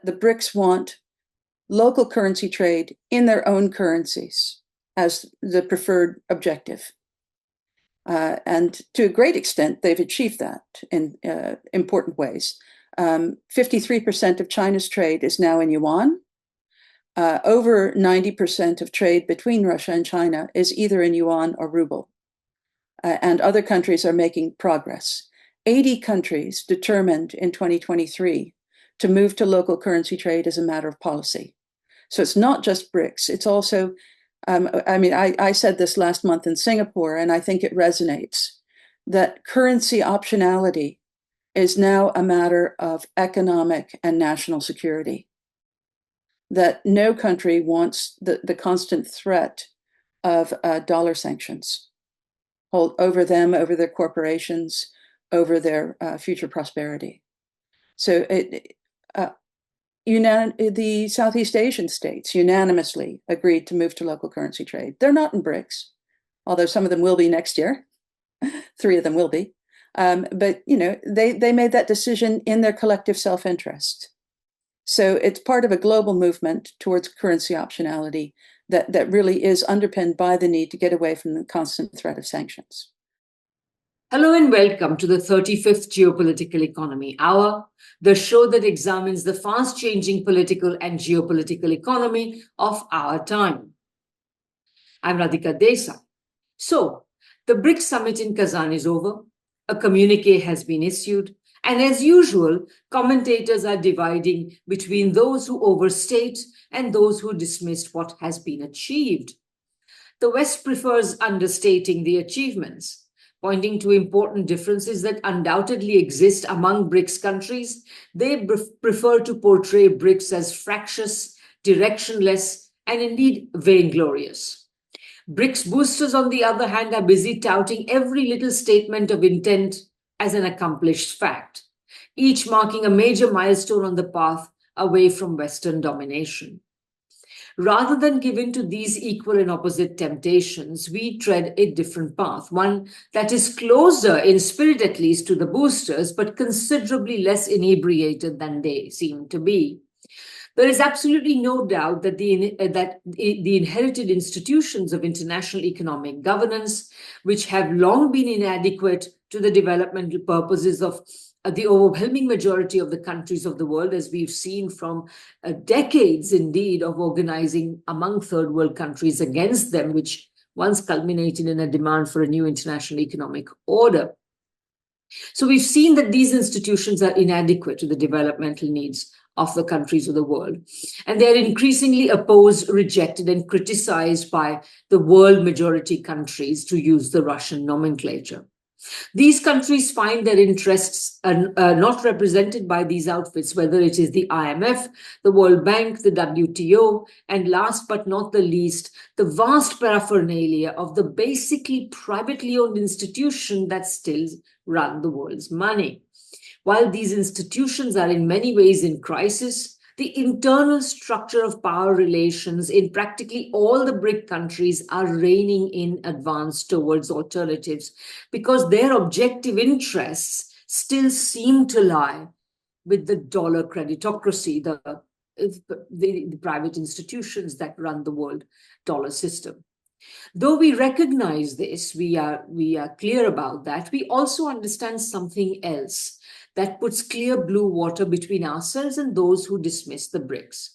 The BRICS want local currency trade in their own currencies as the preferred objective. And to a great extent, they've achieved that in important ways. 53% of China's trade is now in yuan. Over 90% of trade between Russia and China is either in yuan or ruble. And other countries are making progress. 80 countries determined in 2023 to move to local currency trade as a matter of policy. So it's not just BRICS, it's also, I said this last month in Singapore, and I think it resonates, that currency optionality is now a matter of economic and national security. That no country wants the constant threat of dollar sanctions hold over them, over their corporations, over their future prosperity. So the Southeast Asian states unanimously agreed to move to local currency trade. They're not in BRICS, although some of them will be next year. 3 of them will be. But they made that decision in their collective self-interest. So it's part of a global movement towards currency optionality that really is underpinned by the need to get away from the constant threat of sanctions. Hello and welcome to the 35th Geopolitical Economy Hour, the show that examines the fast-changing political and geopolitical economy of our time. I'm Radhika Desai. So, the BRICS summit in Kazan is over, a communique has been issued, and as usual, commentators are dividing between those who overstate and those who dismissed what has been achieved. The West prefers understating the achievements, pointing to important differences that undoubtedly exist among BRICS countries. They prefer to portray BRICS as fractious, directionless, and indeed vainglorious. BRICS boosters, on the other hand, are busy touting every little statement of intent as an accomplished fact, each marking a major milestone on the path away from Western domination. Rather than give in to these equal and opposite temptations, we tread a different path, one that is closer in spirit at least to the boosters, but considerably less inebriated than they seem to be. There is absolutely no doubt that the inherited institutions of international economic governance, which have long been inadequate to the developmental purposes of the overwhelming majority of the countries of the world, as we've seen from decades indeed of organizing among third world countries against them, which once culminated in a demand for a new international economic order. So we've seen that these institutions are inadequate to the developmental needs of the countries of the world. And they're increasingly opposed, rejected, and criticized by the world majority countries, to use the Russian nomenclature. These countries find their interests are not represented by these outfits, whether it is the IMF, the World Bank, the WTO, and last but not the least, the vast paraphernalia of the basically privately owned institution that still run the world's money. While these institutions are in many ways in crisis, the internal structure of power relations in practically all the BRIC countries are reining in advance towards alternatives, because their objective interests still seem to lie with the dollar creditocracy, the private institutions that run the world dollar system. Though we recognize this, we are clear about that, we also understand something else that puts clear blue water between ourselves and those who dismiss the BRICS.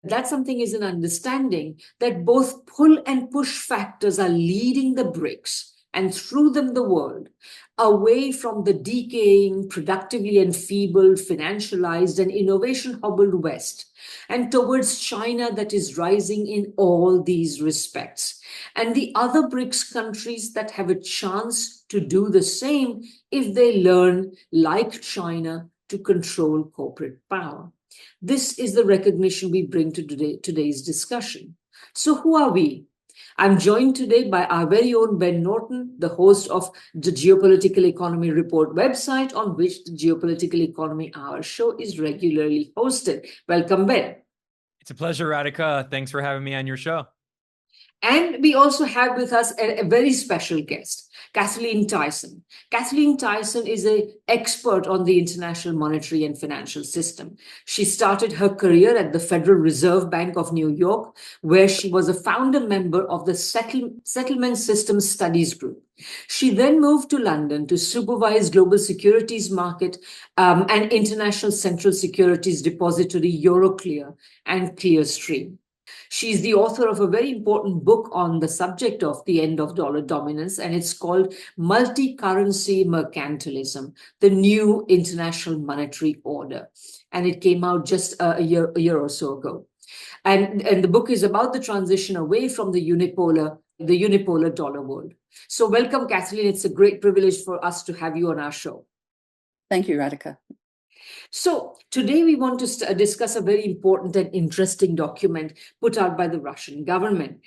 That something is an understanding that both pull and push factors are leading the BRICS, and through them the world, away from the decaying, productively enfeebled, financialized, and innovation-hobbled West, and towards China that is rising in all these respects, and the other BRICS countries that have a chance to do the same if they learn, like China, to control corporate power. This is the recognition we bring to today's discussion. So who are we? I'm joined today by our very own Ben Norton, the host of the Geopolitical Economy Report website, on which the Geopolitical Economy Hour show is regularly hosted. Welcome, Ben. It's a pleasure, Radhika. Thanks for having me on your show. And we also have with us a very special guest, Kathleen Tyson. Kathleen Tyson is an expert on the international monetary and financial system. She started her career at the Federal Reserve Bank of New York, where she was a founder member of the Settlement Systems Studies Group. She then moved to London to supervise global securities market and international central securities depository Euroclear and Clearstream. She's the author of a very important book on the subject of the end of dollar dominance, and it's called Multicurrency Mercantilism, the New International Monetary Order. And it came out just a year or so ago. And the book is about the transition away from the unipolar dollar world. So welcome, Kathleen. It's a great privilege for us to have you on our show. Thank you, Radhika. So today we want to discuss a very important and interesting document put out by the Russian government.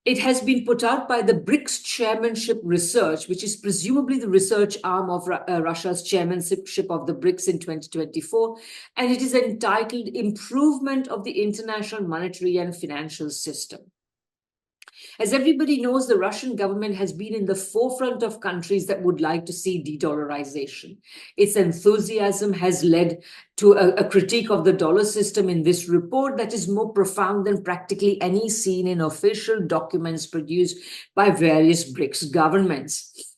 It has been put out by the BRICS Chairmanship Research, which is presumably the research arm of Russia's chairmanship of the BRICS in 2024. And it is entitled Improvement of the International Monetary and Financial System. As everybody knows, the Russian government has been in the forefront of countries that would like to see de-dollarization. Its enthusiasm has led to a critique of the dollar system in this report that is more profound than practically any seen in official documents produced by various BRICS governments.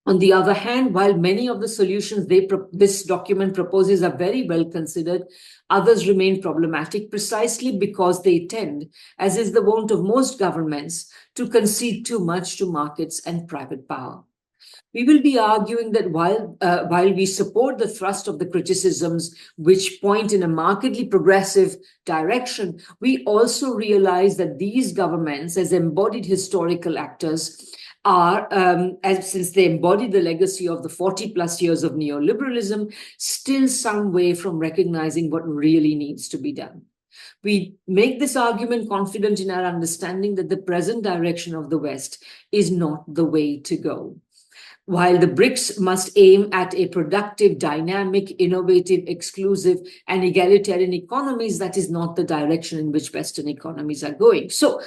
On the other hand, while many of the solutions this document proposes are very well considered, others remain problematic precisely because they tend, as is the wont of most governments, to concede too much to markets and private power. We will be arguing that while we support the thrust of the criticisms which point in a markedly progressive direction, we also realize that these governments, as embodied historical actors, are, since they embody the legacy of the 40 plus years of neoliberalism, still some way from recognizing what really needs to be done. We make this argument confident in our understanding that the present direction of the West is not the way to go. While the BRICS must aim at a productive, dynamic, innovative, exclusive, and egalitarian economies, that is not the direction in which Western economies are going. So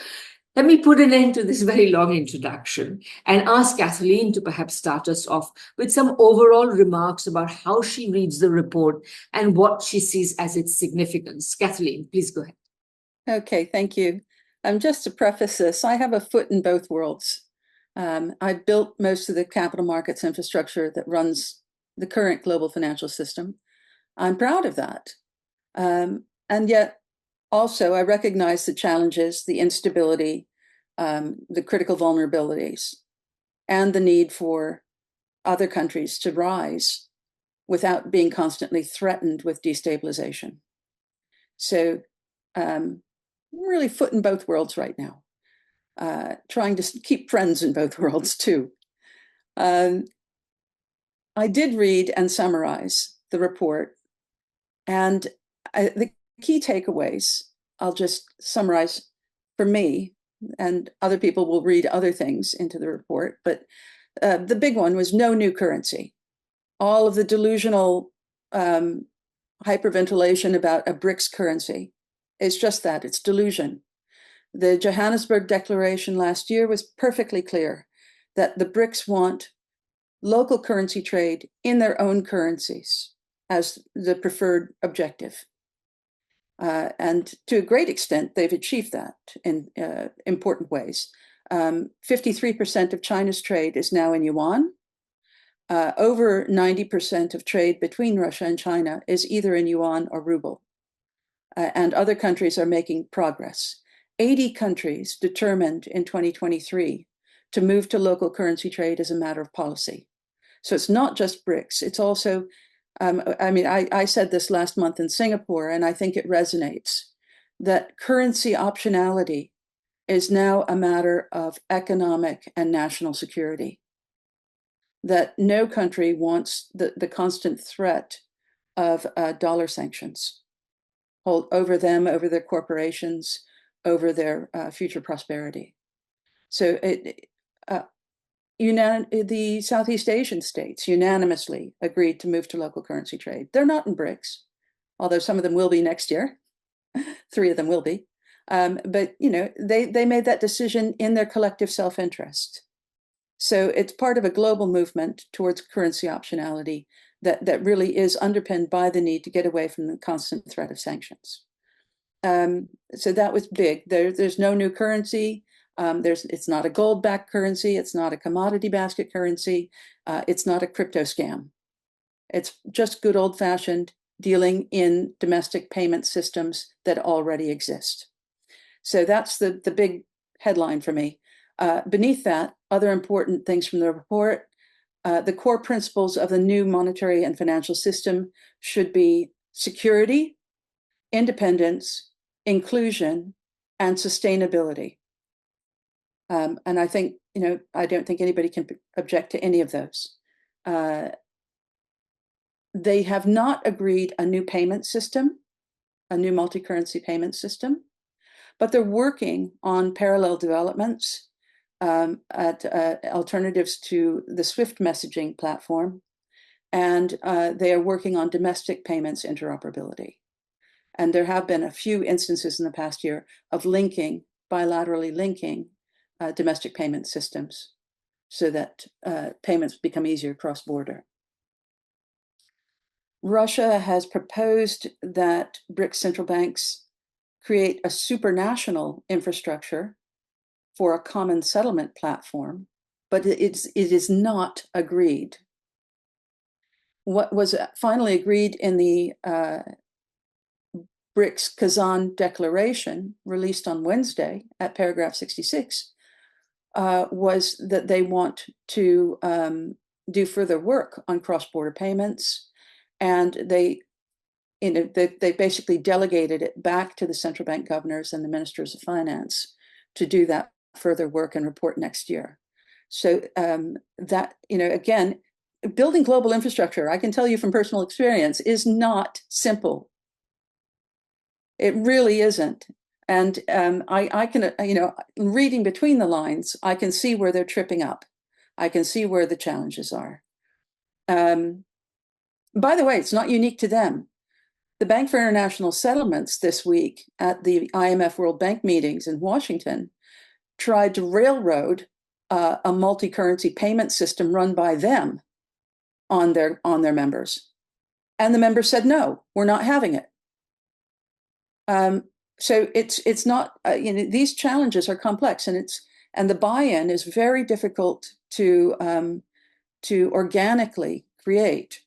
let me put an end to this very long introduction and ask Kathleen to perhaps start us off with some overall remarks about how she reads the report and what she sees as its significance. Kathleen, please go ahead. Okay, thank you. Just to preface this, I have a foot in both worlds. I built most of the capital markets infrastructure that runs the current global financial system. I'm proud of that. And yet, also, I recognize the challenges, the instability, the critical vulnerabilities, and the need for other countries to rise without being constantly threatened with destabilization. So really foot in both worlds right now, trying to keep friends in both worlds too. I did read and summarize the report, and the key takeaways, I'll just summarize for me, and other people will read other things into the report, but the big one was no new currency. All of the delusional hyperventilation about a BRICS currency is just that, it's delusion. The Johannesburg Declaration last year was perfectly clear that the BRICS want local currency trade in their own currencies as the preferred objective. And to a great extent, they've achieved that in important ways. 53% of China's trade is now in yuan. Over 90% of trade between Russia and China is either in yuan or ruble. And other countries are making progress. 80 countries determined in 2023 to move to local currency trade as a matter of policy. So it's not just BRICS, it's also I said this last month in Singapore, and I think it resonates, that currency optionality is now a matter of economic and national security. That no country wants the constant threat of dollar sanctions over them, over their corporations, over their future prosperity. So the Southeast Asian states unanimously agreed to move to local currency trade. They're not in BRICS, although some of them will be next year. 3 of them will be. But they made that decision in their collective self-interest. So it's part of a global movement towards currency optionality that really is underpinned by the need to get away from the constant threat of sanctions. So that was big. There's no new currency. It's not a gold-backed currency. It's not a commodity basket currency. It's not a crypto scam. It's just good old-fashioned dealing in domestic payment systems that already exist. So that's the big headline for me. Beneath that, other important things from the report, the core principles of the new monetary and financial system should be security, independence, inclusion, and sustainability. And I think, I don't think anybody can object to any of those. They have not agreed a new payment system, a new multi-currency payment system, but they're working on parallel developments at alternatives to the SWIFT messaging platform. And they are working on domestic payments interoperability. And there have been a few instances in the past year of bilaterally linking domestic payment systems so that payments become easier cross-border. Russia has proposed that BRICS central banks create a supranational infrastructure for a common settlement platform, but it is not agreed. What was finally agreed in the BRICS Kazan declaration released on Wednesday at paragraph 66 was that they want to do further work on cross-border payments, and they basically delegated it back to the central bank governors and the ministers of finance to do that further work and report next year. So that, again, building global infrastructure, I can tell you from personal experience, is not simple. It really isn't. And I can, reading between the lines, I can see where they're tripping up. I can see where the challenges are. By the way, it's not unique to them. The Bank for International Settlements this week at the IMF World Bank meetings in Washington tried to railroad a multi-currency payment system run by them on their members. And the members said, no, we're not having it. So it's not, these challenges are complex, and the buy-in is very difficult to organically create,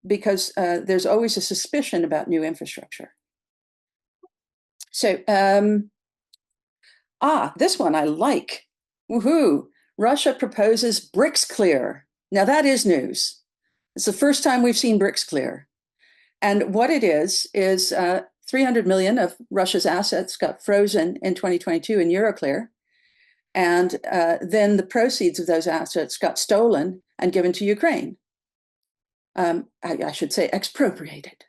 because there's always a suspicion about new infrastructure. So, this one I like. Woohoo! Russia proposes BRICS clear. Now that is news. It's the first time we've seen BRICS clear. And what it is 300 million of Russia's assets got frozen in 2022 in Euroclear. And then the proceeds of those assets got stolen and given to Ukraine. I should say expropriated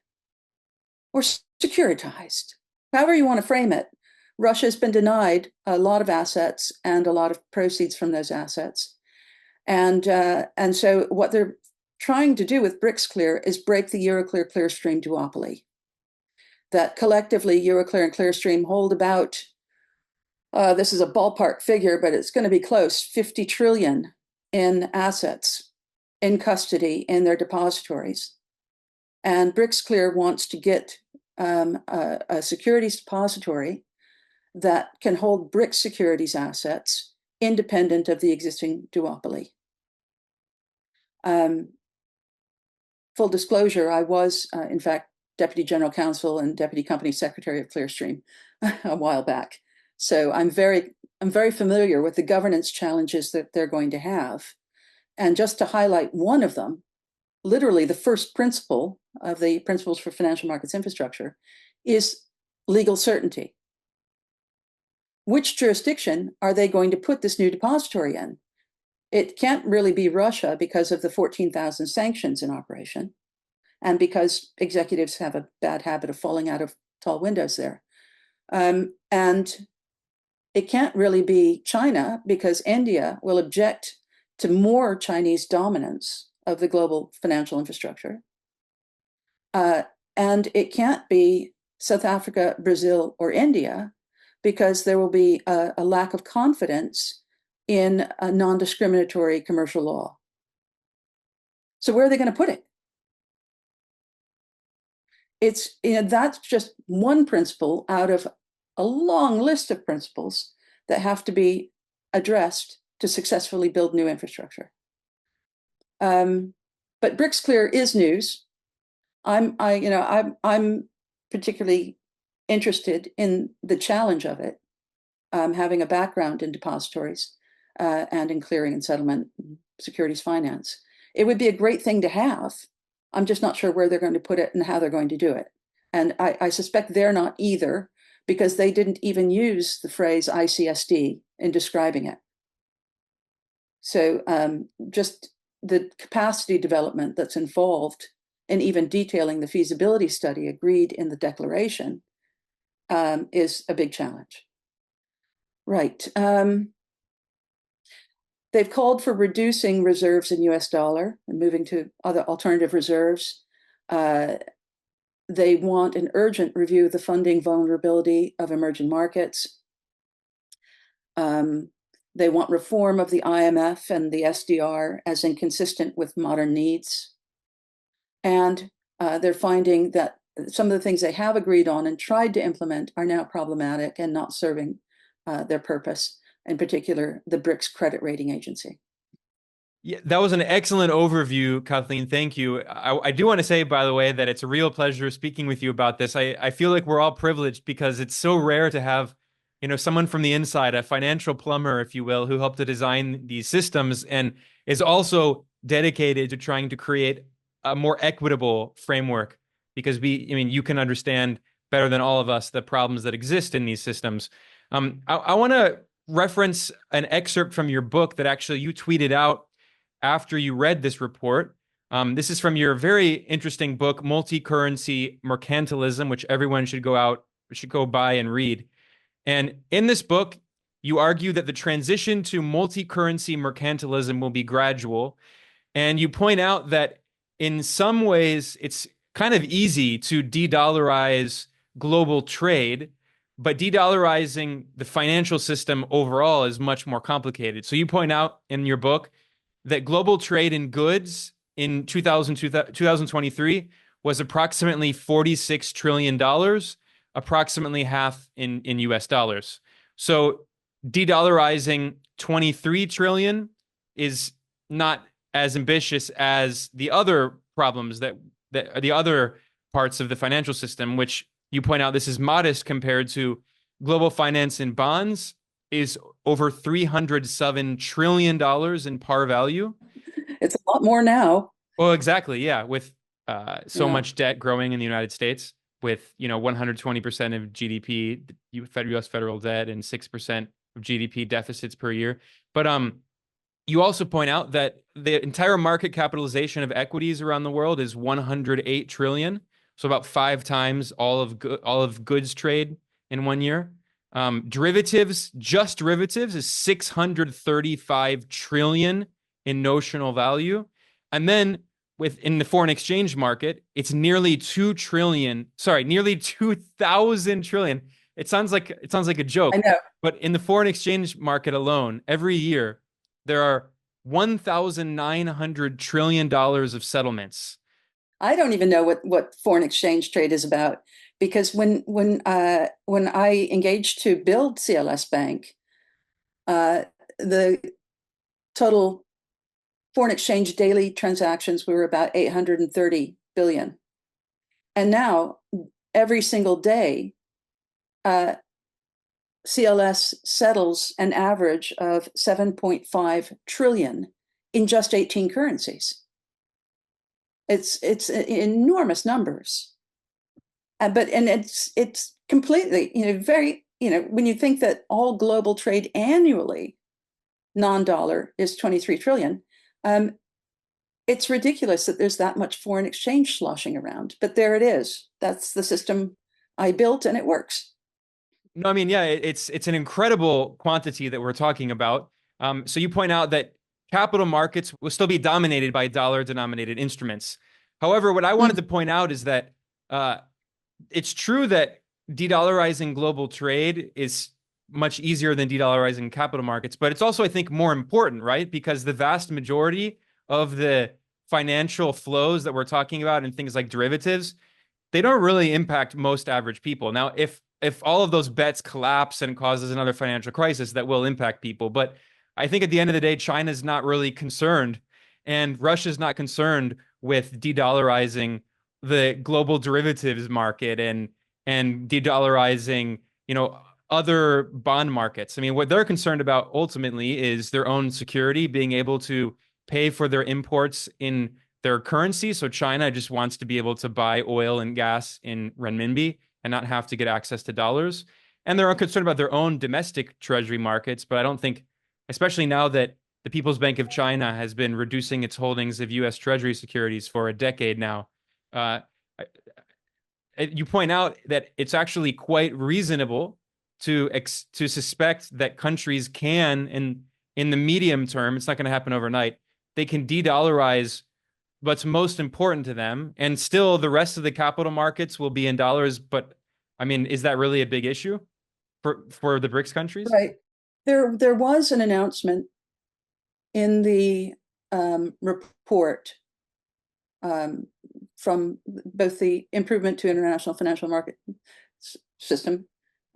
or securitized, however you want to frame it. Russia has been denied a lot of assets and a lot of proceeds from those assets. And so what they're trying to do with BRICS Clear is break the Euroclear Clearstream duopoly. That collectively Euroclear and Clearstream hold about, this is a ballpark figure, but it's going to be close, 50 trillion in assets in custody in their depositories. And BRICS Clear wants to get a securities depository that can hold BRICS securities assets independent of the existing duopoly. Full disclosure, I was, in fact, Deputy General Counsel and Deputy Company Secretary of Clearstream a while back. So I'm very familiar with the governance challenges that they're going to have. And just to highlight one of them, literally the first principle of the Principles for Financial Markets Infrastructure is legal certainty. Which jurisdiction are they going to put this new depository in? It can't really be Russia because of the 14,000 sanctions in operation, and because executives have a bad habit of falling out of tall windows there. And it can't really be China because India will object to more Chinese dominance of the global financial infrastructure. And it can't be South Africa, Brazil, or India because there will be a lack of confidence in a non-discriminatory commercial law. So where are they going to put it? It's, that's just one principle out of a long list of principles that have to be addressed to successfully build new infrastructure. But BRICS Clear is news. I'm particularly interested in the challenge of it, having a background in depositories and in clearing and settlement, securities finance. It would be a great thing to have. I'm just not sure where they're going to put it and how they're going to do it. And I suspect they're not either, because they didn't even use the phrase ICSD in describing it. So just the capacity development that's involved in even detailing the feasibility study agreed in the declaration is a big challenge. Right. They've called for reducing reserves in US dollar and moving to other alternative reserves. They want an urgent review of the funding vulnerability of emerging markets. They want reform of the IMF and the SDR as inconsistent with modern needs. And they're finding that some of the things they have agreed on and tried to implement are now problematic and not serving their purpose, in particular, the BRICS credit rating agency. Yeah, that was an excellent overview, Kathleen. Thank you. I do want to say, by the way, that it's a real pleasure speaking with you about this. I feel like we're all privileged because it's so rare to have, someone from the inside, a financial plumber, if you will, who helped to design these systems and is also dedicated to trying to create a more equitable framework, because you can understand better than all of us the problems that exist in these systems. I want to reference an excerpt from your book that actually you tweeted out after you read this report. This is from your very interesting book, Multicurrency Mercantilism, which everyone should go buy and read. And in this book, you argue that the transition to multi-currency mercantilism will be gradual. And you point out that in some ways, it's kind of easy to de-dollarize global trade, but de-dollarizing the financial system overall is much more complicated. So you point out in your book that global trade in goods in 2023 was approximately $46 trillion, approximately half in US dollars. So de-dollarizing 23 trillion is not as ambitious as the other problems that the other parts of the financial system, which you point out this is modest compared to global finance and bonds is over $307 trillion in par value. It's a lot more now. Well, exactly. Yeah. With so much debt growing in the United States, with 120% of GDP, U.S. federal debt, and 6% of GDP deficits per year. But you also point out that the entire market capitalization of equities around the world is 108 trillion, so about 5 times all of goods trade in 1 year. Derivatives is 635 trillion in notional value, and then within the foreign exchange market, it's nearly 2,000 trillion. It sounds like a joke. I know. But in the foreign exchange market alone, every year there are $1,900 trillion of settlements. I don't even know what foreign exchange trade is about, because when I engaged to build CLS Bank, the total foreign exchange daily transactions were about 830 billion. And now every single day, CLS settles an average of 7.5 trillion in just 18 currencies. It's enormous numbers. But it's completely, very, when you think that all global trade annually, non-dollar, is 23 trillion, it's ridiculous that there's that much foreign exchange sloshing around. But there it is. That's the system I built, and it works. No, I mean, yeah, it's an incredible quantity that we're talking about. So you point out that capital markets will still be dominated by dollar-denominated instruments. However, what I wanted to point out is that it's true that de-dollarizing global trade is much easier than de-dollarizing capital markets, but it's also, I think, more important, right? Because the vast majority of the financial flows that we're talking about in things like derivatives, they don't really impact most average people. Now, if all of those bets collapse and causes another financial crisis, that will impact people. But I think at the end of the day, China's not really concerned, and Russia's not concerned with de-dollarizing the global derivatives market and de-dollarizing, other bond markets. I mean, what they're concerned about ultimately is their own security, being able to pay for their imports in their currency. So China just wants to be able to buy oil and gas in renminbi and not have to get access to dollars. And they're concerned about their own domestic treasury markets. But I don't think, especially now that the People's Bank of China has been reducing its holdings of U.S. Treasury securities for a decade now, you point out that it's actually quite reasonable to suspect that countries can, in the medium term, it's not going to happen overnight, they can de-dollarize what's most important to them, and still the rest of the capital markets will be in dollars. But I mean, is that really a big issue for the BRICS countries? Right. There was an announcement in the report from both the Improvement to International Financial Market System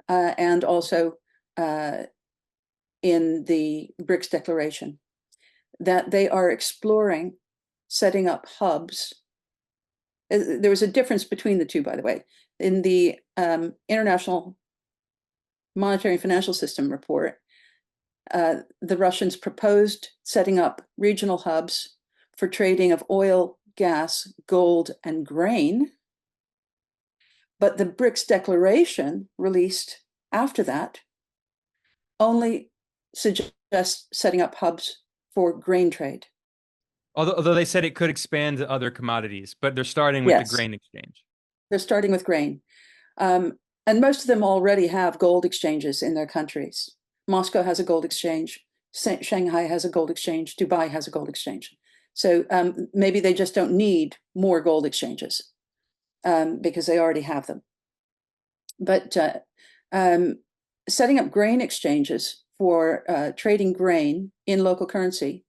and also in the BRICS Declaration, that they are exploring setting up hubs. There was a difference between the two, by the way. In the International Monetary and Financial System report, the Russians proposed setting up regional hubs for trading of oil, gas, gold, and grain. But the BRICS Declaration, released after that, only suggests setting up hubs for grain trade. Although they said it could expand to other commodities, but they're starting with the grain exchange. They're starting with grain. And most of them already have gold exchanges in their countries. Moscow has a gold exchange. Shanghai has a gold exchange. Dubai has a gold exchange. So maybe they just don't need more gold exchanges because they already have them. But setting up grain exchanges for trading grain in local currency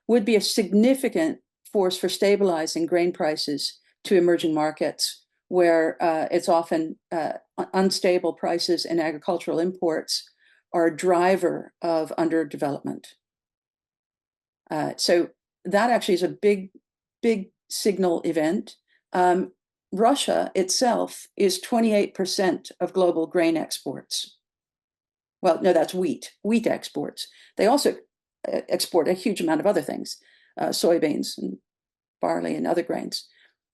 would be a significant force for stabilizing grain prices to emerging markets, where it's often unstable prices in agricultural imports are a driver of underdevelopment. So that actually is a big, big signal event. Russia itself is 28% of global grain exports. Well, no, that's wheat exports. They also export a huge amount of other things, soybeans and barley and other grains.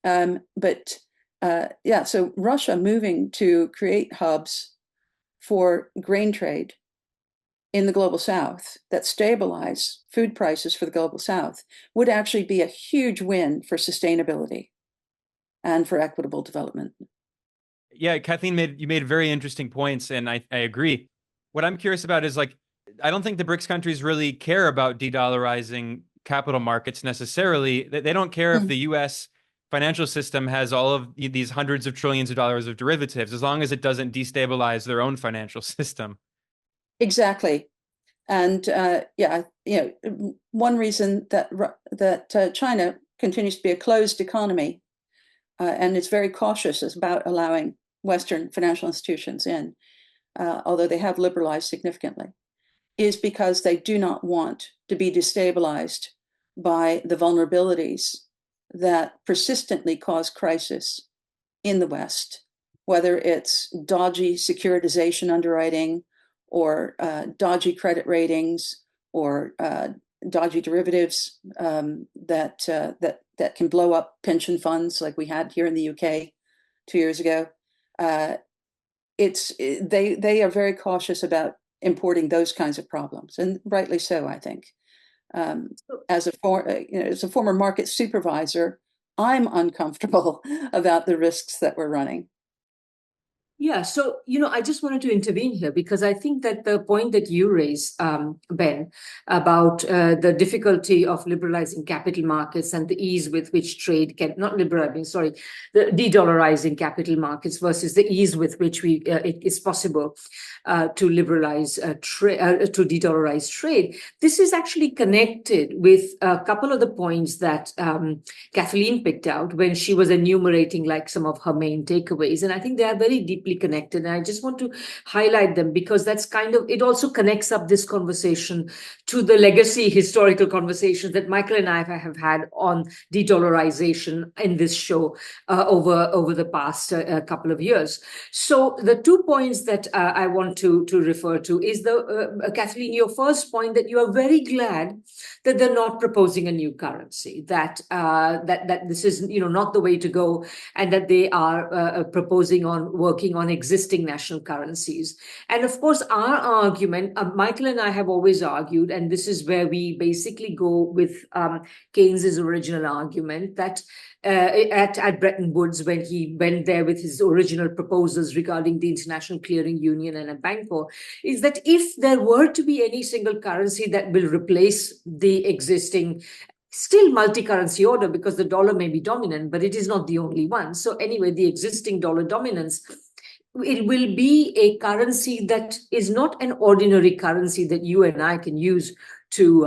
But so Russia moving to create hubs for grain trade in the global south that stabilize food prices for the global south would actually be a huge win for sustainability and for equitable development. Yeah, Kathleen, you made very interesting points, and I agree. What I'm curious about is, like, I don't think the BRICS countries really care about de-dollarizing capital markets necessarily. They don't care if the U.S. financial system has all of these hundreds of trillions of dollars of derivatives, as long as it doesn't destabilize their own financial system. Exactly. And one reason that China continues to be a closed economy and is very cautious about allowing Western financial institutions in, although they have liberalized significantly, is because they do not want to be destabilized by the vulnerabilities that persistently cause crisis in the West, whether it's dodgy securitization underwriting or dodgy credit ratings or dodgy derivatives that can blow up pension funds like we had here in the UK 2 years ago. They are very cautious about importing those kinds of problems, and rightly so, I think. As a former market supervisor, I'm uncomfortable about the risks that we're running. Yeah, so, I just wanted to intervene here because I think that the point that you raise, Ben, about the difficulty of liberalizing capital markets and the ease with which trade can, not liberalizing, sorry, the de-dollarizing capital markets versus the ease with which it is possible to liberalize to de-dollarize trade. This is actually connected with a couple of the points that Kathleen picked out when she was enumerating like some of her main takeaways. And I think they are very deeply connected. And I just want to highlight them because that's it also connects up this conversation to the legacy historical conversations that Michael and I have had on de-dollarization in this show over the past couple of years. So the 2 points that I want to refer to is Kathleen, your first point that you are very glad that they're not proposing a new currency, that this is not the way to go, and that they are working on existing national currencies. And of course, our argument, Michael and I have always argued, and this is where we basically go with Keynes's original argument, that at Bretton Woods, when he went there with his original proposals regarding the International Clearing Union and a banco, is that if there were to be any single currency that will replace the existing still multi-currency order, because the dollar may be dominant, but it is not the only one. So anyway, the existing dollar dominance, it will be a currency that is not an ordinary currency that you and I can use to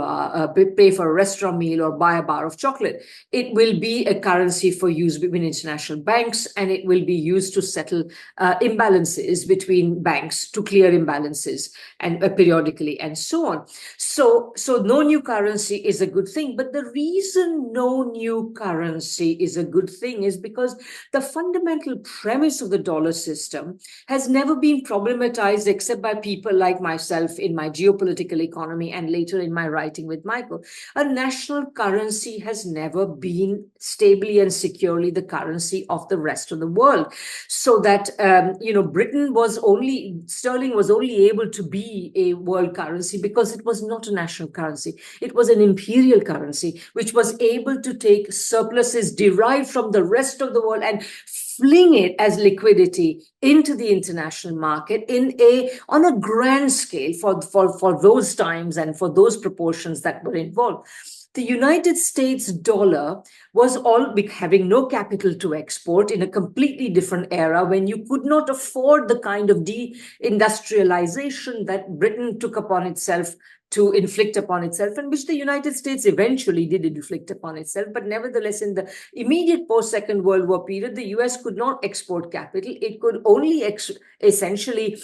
pay for a restaurant meal or buy a bar of chocolate. It will be a currency for use between international banks, and it will be used to settle imbalances between banks, to clear imbalances and periodically and so on. So no new currency is a good thing. But the reason no new currency is a good thing is because the fundamental premise of the dollar system has never been problematized except by people like myself in my geopolitical economy and later in my writing with Michael. A national currency has never been stably and securely the currency of the rest of the world. So that, sterling was only able to be a world currency because it was not a national currency. It was an imperial currency, which was able to take surpluses derived from the rest of the world and fling it as liquidity into the international market on a grand scale for those times and for those proportions that were involved. The United States dollar was having no capital to export in a completely different era when you could not afford the kind of deindustrialization that Britain took upon itself to inflict upon itself, and which the United States eventually did inflict upon itself. But nevertheless, in the immediate post-Second World War period, the US could not export capital. It could only essentially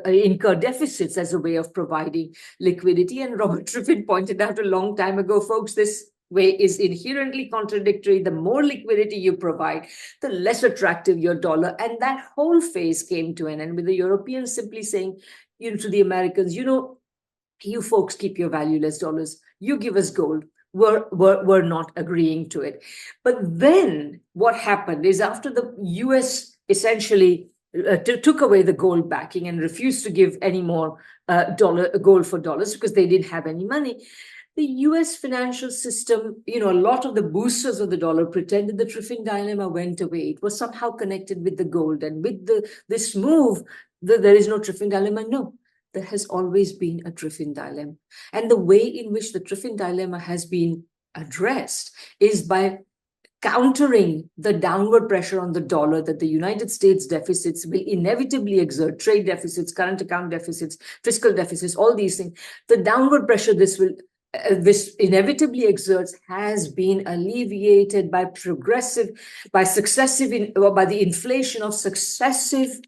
incur deficits as a way of providing liquidity. And Robert Triffin pointed out a long time ago, folks, this way is inherently contradictory. The more liquidity you provide, the less attractive your dollar. And that whole phase came to an end with the Europeans simply saying, to the Americans, you folks keep your valueless dollars. You give us gold. We're not agreeing to it. But then what happened is after the US essentially took away the gold backing and refused to give any more gold for dollars because they didn't have any money, the US financial system, a lot of the boosters of the dollar pretended the Triffin dilemma went away. It was somehow connected with the gold. And with this move, there is no Triffin dilemma. No, there has always been a Triffin dilemma. And the way in which the Triffin dilemma has been addressed is by countering the downward pressure on the dollar that the United States deficits will inevitably exert, trade deficits, current account deficits, fiscal deficits, all these things. The downward pressure this inevitably exerts has been alleviated by the inflation of successive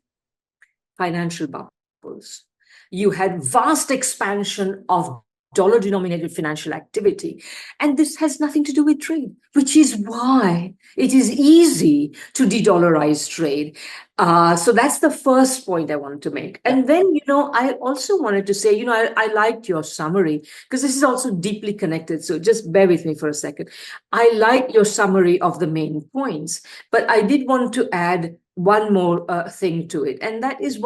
financial bubbles. You had vast expansion of dollar-denominated financial activity. And this has nothing to do with trade, which is why it is easy to de-dollarize trade. So that's the first point I wanted to make. And then, I also wanted to say, I liked your summary because this is also deeply connected. So just bear with me for a second. I like your summary of the main points, but I did want to add one more thing to it. And that is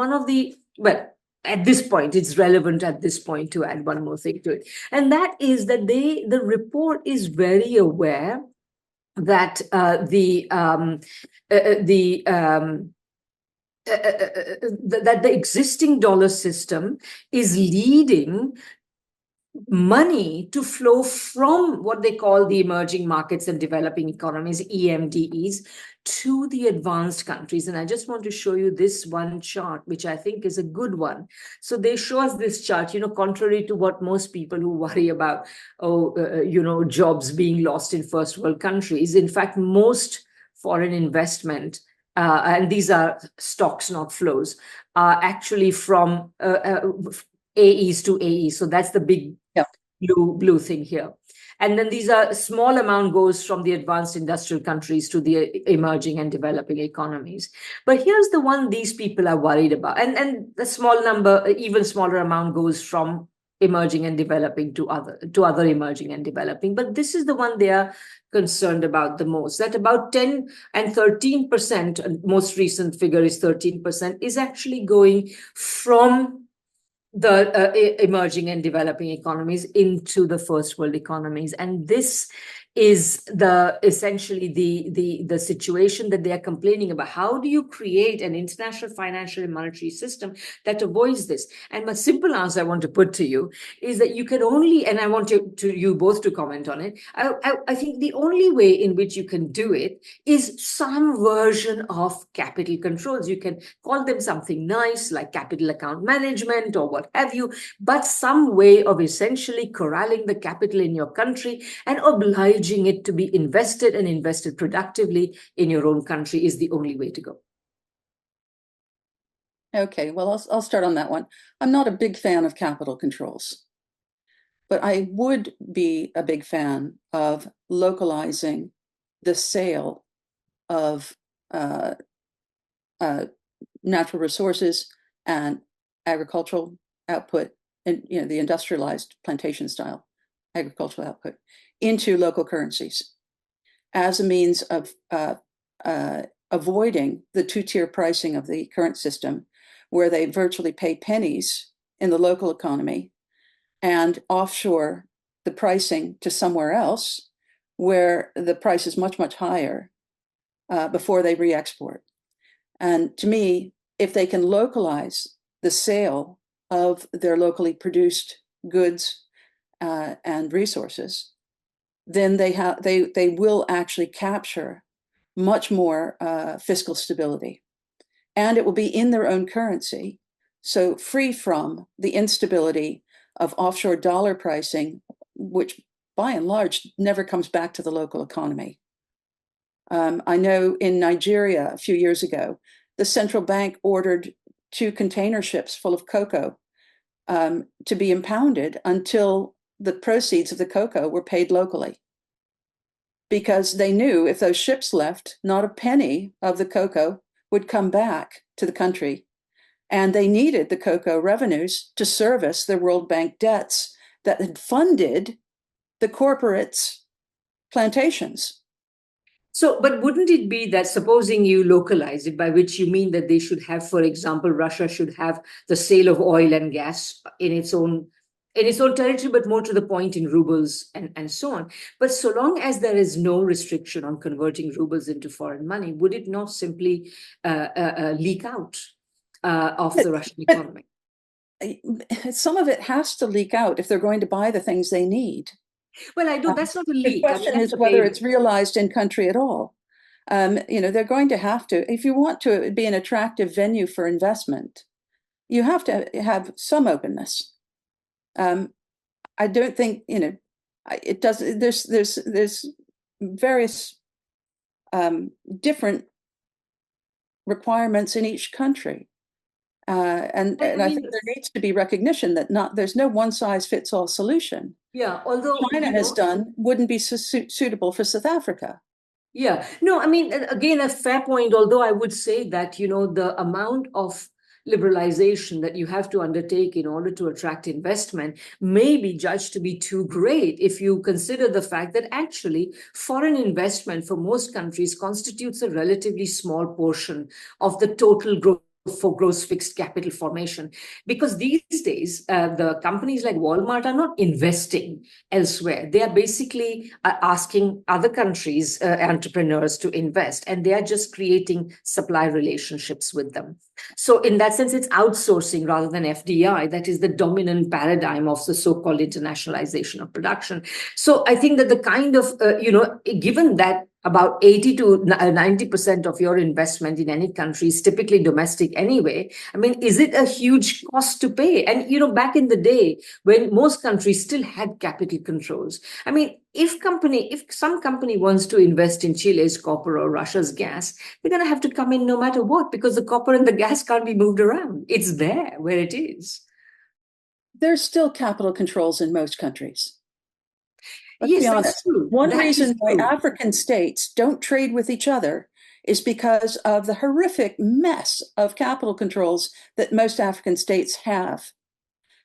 at this point, it's relevant at this point to add one more thing to it. And that is that the report is very aware that that the existing dollar system is leading money to flow from what they call the emerging markets and developing economies, EMDEs, to the advanced countries. And I just want to show you this one chart, which I think is a good one. So they show us this chart, contrary to what most people who worry about, jobs being lost in first world countries. In fact, most foreign investment, and these are stocks, not flows, are actually from AEs to AEs. So that's the big blue thing here. And then these are small amount goes from the advanced industrial countries to the emerging and developing economies. But here's the one these people are worried about. And the small number, even smaller amount goes from emerging and developing to other emerging and developing. But this is the one they are concerned about the most, that about 10 and 13%, most recent figure is 13%, is actually going from the emerging and developing economies into the first world economies. And this is essentially the situation that they are complaining about. How do you create an international financial and monetary system that avoids this? And my simple answer I want to put to you is that you can only, and I want you both to comment on it, I think the only way in which you can do it is some version of capital controls. You can call them something nice like capital account management or what have you, but some way of essentially corralling the capital in your country and obliging it to be invested and invested productively in your own country is the only way to go. Okay, well, I'll start on that one. I'm not a big fan of capital controls, but I would be a big fan of localizing the sale of natural resources and agricultural output, and the industrialized plantation style agricultural output into local currencies as a means of avoiding the two-tier pricing of the current system, where they virtually pay pennies in the local economy and offshore the pricing to somewhere else where the price is much, much higher before they re-export. And to me, if they can localize the sale of their locally produced goods and resources, then they will actually capture much more fiscal stability. And it will be in their own currency, so free from the instability of offshore dollar pricing, which by and large never comes back to the local economy. I know in Nigeria a few years ago, the central bank ordered 2 container ships full of cocoa to be impounded until the proceeds of the cocoa were paid locally, because they knew if those ships left, not a penny of the cocoa would come back to the country. And they needed the cocoa revenues to service their World Bank debts that had funded the corporates' plantations. So, but wouldn't it be that, supposing you localize it, by which you mean that they should have, for example, Russia should have the sale of oil and gas in its own territory, but more to the point in rubles and so on. But so long as there is no restriction on converting rubles into foreign money, would it not simply leak out of the Russian economy? Some of it has to leak out if they're going to buy the things they need. Well, I don't. That's not a leak. The question is whether it's realized in country at all. They're going to have to, if you want to be an attractive venue for investment, you have to have some openness. I don't think, it does. There's various different requirements in each country. And I think there needs to be recognition that there's no one size fits all solution. Yeah, although China has done wouldn't be suitable for South Africa. Yeah, no, I mean, again, a fair point, although I would say that, the amount of liberalization that you have to undertake in order to attract investment may be judged to be too great if you consider the fact that actually foreign investment for most countries constitutes a relatively small portion of the total gross for gross fixed capital formation. Because these days, the companies like Walmart are not investing elsewhere. They are basically asking other countries' entrepreneurs to invest, and they are just creating supply relationships with them. So in that sense, it's outsourcing rather than FDI. That is the dominant paradigm of the so-called internationalization of production. So I think that the kind of, given that about 80 to 90% of your investment in any country is typically domestic anyway, I mean, is it a huge cost to pay? And, back in the day when most countries still had capital controls, I mean, if some company wants to invest in Chile's copper or Russia's gas, they're going to have to come in no matter what, because the copper and the gas can't be moved around. It's there where it is. There's still capital controls in most countries. Let's be honest. True. One reason why African states don't trade with each other is because of the horrific mess of capital controls that most African states have.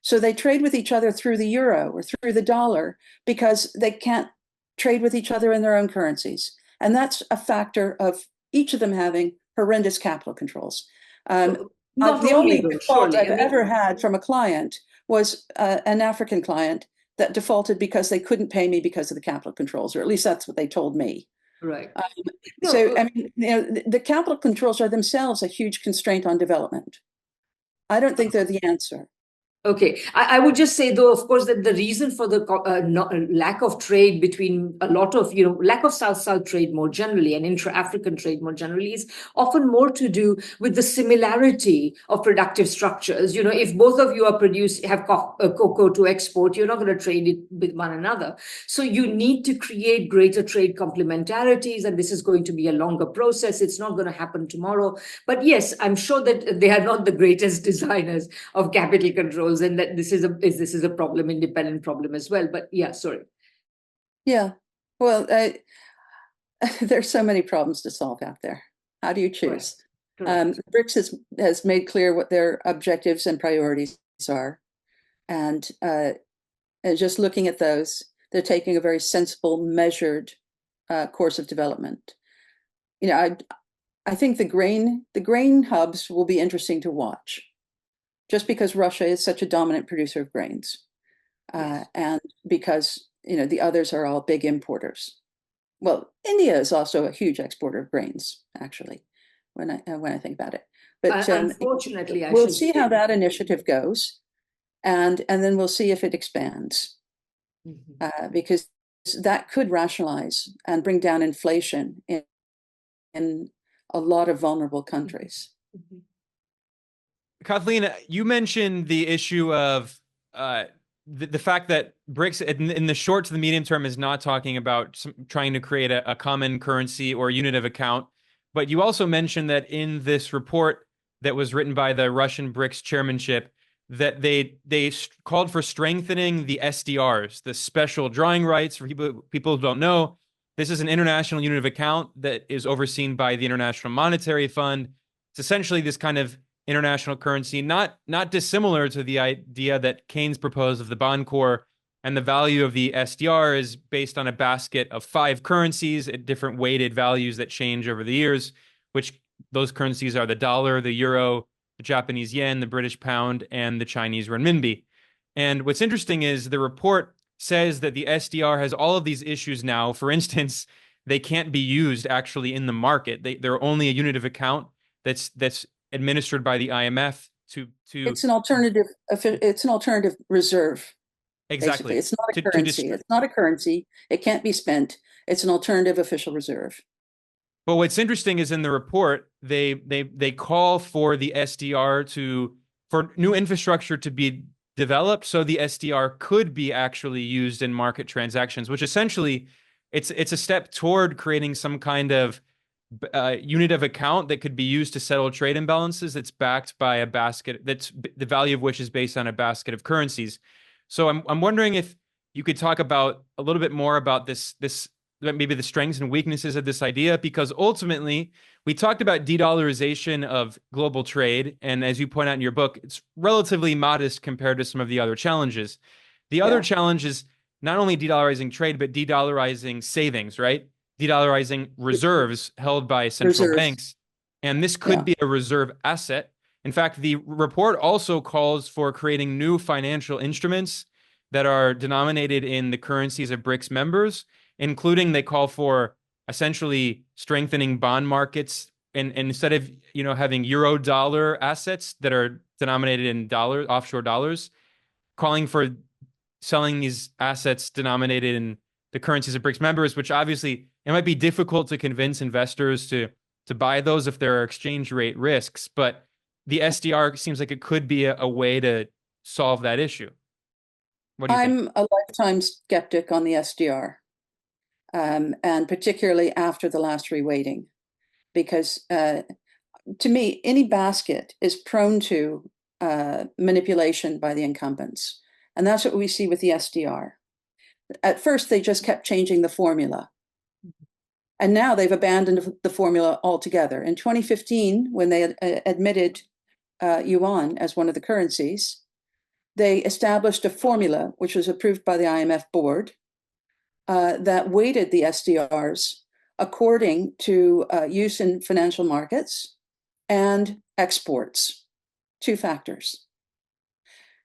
So they trade with each other through the euro or through the dollar because they can't trade with each other in their own currencies. And that's a factor of each of them having horrendous capital controls. The only default I've ever had from a client was an African client that defaulted because they couldn't pay me because of the capital controls, or at least that's what they told me. Right. So, I mean, the capital controls are themselves a huge constraint on development. I don't think they're the answer. Okay, I would just say, though, of course, that the reason for the lack of trade between a lot of, lack of South-South trade more generally and intra-African trade more generally is often more to do with the similarity of productive structures. If both of you have cocoa to export, you're not going to trade it with one another. So you need to create greater trade complementarities, and this is going to be a longer process. It's not going to happen tomorrow. But yes, I'm sure that they are not the greatest designers of capital control, and that this is a problem, independent problem as well. But yeah, sorry. Yeah, well, there's so many problems to solve out there. How do you choose? Correct. BRICS has made clear what their objectives and priorities are, and just looking at those, they're taking a very sensible, measured course of development. I think the grain hubs will be interesting to watch, just because Russia is such a dominant producer of grains, and because the others are all big importers. Well, India is also a huge exporter of grains, actually, when I think about it. But unfortunately, we'll see how that initiative goes, and then we'll see if it expands, because that could rationalize and bring down inflation in a lot of vulnerable countries. Kathleen, you mentioned the issue of the fact that BRICS in the short to the medium term is not talking about trying to create a common currency or unit of account. But you also mentioned that in this report that was written by the Russian BRICS chairmanship, that they called for strengthening the SDRs, the special drawing rights. For people who don't know, this is an international unit of account that is overseen by the International Monetary Fund. It's essentially this kind of international currency, not dissimilar to the idea that Keynes proposed of the bond core, and the value of the SDR is based on a basket of 5 currencies at different weighted values that change over the years, which those currencies are the dollar, the euro, the Japanese yen, the British pound, and the Chinese renminbi. And what's interesting is the report says that the SDR has all of these issues now. For instance, they can't be used actually in the market. They're only a unit of account that's administered by the IMF to it's an alternative reserve. Exactly. Basically. It's not a currency. It's not a currency. It can't be spent. It's an alternative official reserve. But what's interesting is in the report, they call for the SDR for new infrastructure to be developed, so the SDR could be actually used in market transactions, which essentially it's a step toward creating some kind of unit of account that could be used to settle trade imbalances that's backed by a basket that's the value of which is based on a basket of currencies. So I'm wondering if you could talk about a little bit more about this maybe the strengths and weaknesses of this idea, because ultimately we talked about de-dollarization of global trade, and as you point out in your book, it's relatively modest compared to some of the other challenges. The other challenge is not only de-dollarizing trade, but de-dollarizing savings, right? De-dollarizing reserves held by central banks. And this could be a reserve asset. In fact, the report also calls for creating new financial instruments that are denominated in the currencies of BRICS members, including they call for essentially strengthening bond markets and instead of having euro dollar assets that are denominated in dollars, offshore dollars, calling for selling these assets denominated in the currencies of BRICS members, which obviously it might be difficult to convince investors to buy those if there are exchange rate risks, but the SDR seems like it could be a way to solve that issue. What do you think? I'm a lifetime skeptic on the SDR, and particularly after the last reweighting, because to me, any basket is prone to manipulation by the incumbents. And that's what we see with the SDR. At first, they just kept changing the formula. And now they've abandoned the formula altogether. In 2015, when they admitted yuan as one of the currencies, they established a formula, which was approved by the IMF board, that weighted the SDRs according to use in financial markets and exports, two factors.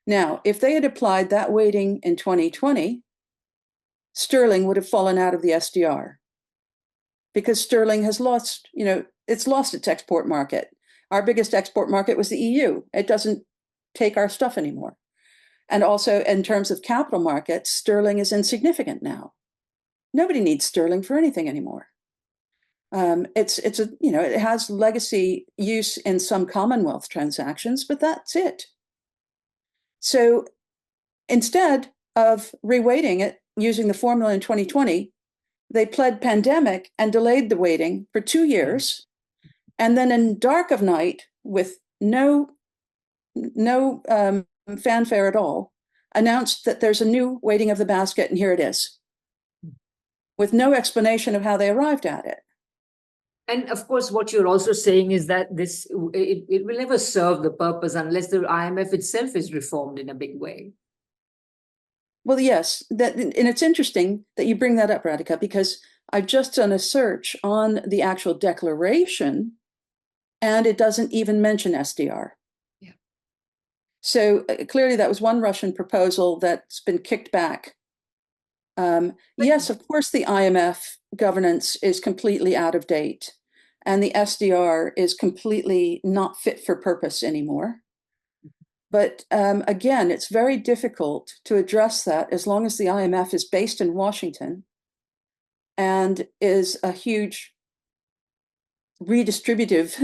Now, if they had applied that weighting in 2020, sterling would have fallen out of the SDR because sterling has lost, it's lost its export market. Our biggest export market was the EU. It doesn't take our stuff anymore. And also in terms of capital markets, sterling is insignificant now. Nobody needs sterling for anything anymore. It has legacy use in some Commonwealth transactions, but that's it. So instead of reweighting it using the formula in 2020, they pled pandemic and delayed the weighting for 2 years. And then in dark of night, with no fanfare at all, announced that there's a new weighting of the basket, and here it is, with no explanation of how they arrived at it. And of course, what you're also saying is that it will never serve the purpose unless the IMF itself is reformed in a big way. Well, yes, and it's interesting that you bring that up, Radhika, because I've just done a search on the actual declaration, and it doesn't even mention SDR. Yeah. So clearly that was one Russian proposal that's been kicked back. Yes, of course, the IMF governance is completely out of date, and the SDR is completely not fit for purpose anymore. But again, it's very difficult to address that as long as the IMF is based in Washington and is a huge redistributive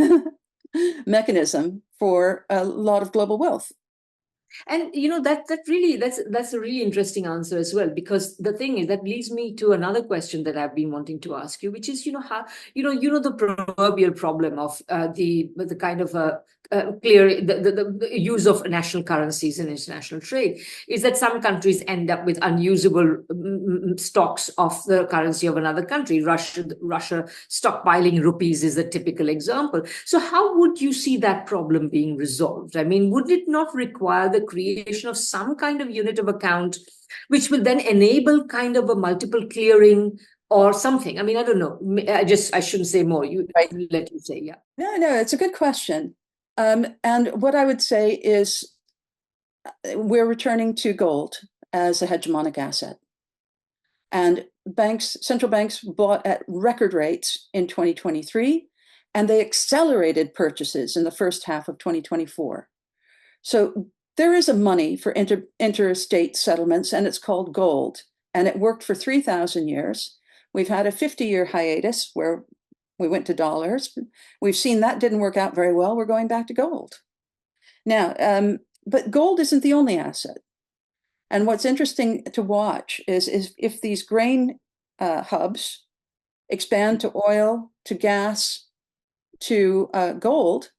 mechanism for a lot of global wealth. And that's a really interesting answer as well, because the thing is that leads me to another question that I've been wanting to ask you, which is how the proverbial problem of the kind of clear the use of national currencies in international trade is that some countries end up with unusable stocks of the currency of another country. Russia stockpiling rupees is a typical example. So how would you see that problem being resolved? I mean, would it not require the creation of some kind of unit of account, which will then enable kind of a multiple clearing or something? I mean, I don't know. I shouldn't say more. Right. Let you say, yeah. No, it's a good question. And what I would say is we're returning to gold as a hegemonic asset. And central banks bought at record rates in 2023, and they accelerated purchases in the first half of 2024. So there is a money for interstate settlements, and it's called gold. And it worked for 3,000 years. We've had a 50-year hiatus where we went to dollars. We've seen that didn't work out very well. We're going back to gold. Now, but gold isn't the only asset. And what's interesting to watch is if these grain hubs expand to oil, to gas, to gold,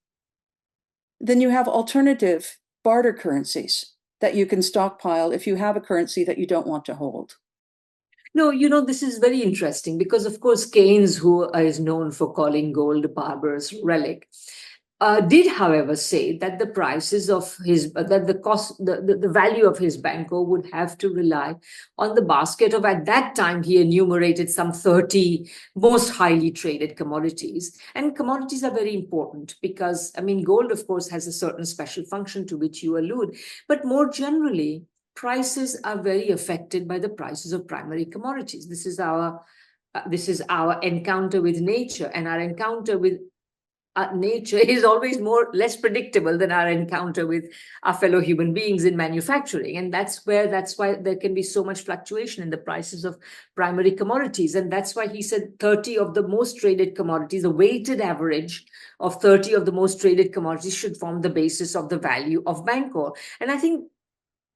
then you have alternative barter currencies that you can stockpile if you have a currency that you don't want to hold. No, this is very interesting because, of course, Keynes, who is known for calling gold a barbarous relic, did, however, say that the prices of his, that the cost, the value of his banco would have to rely on the basket of, at that time, he enumerated some 30 most highly traded commodities. And commodities are very important because, I mean, gold, of course, has a certain special function to which you allude. But more generally, prices are very affected by the prices of primary commodities. This is our encounter with nature, and our encounter with nature is always less predictable than our encounter with our fellow human beings in manufacturing. And that's why there can be so much fluctuation in the prices of primary commodities. And that's why he said 30 of the most traded commodities, a weighted average of 30 of the most traded commodities should form the basis of the value of Bancor. And I think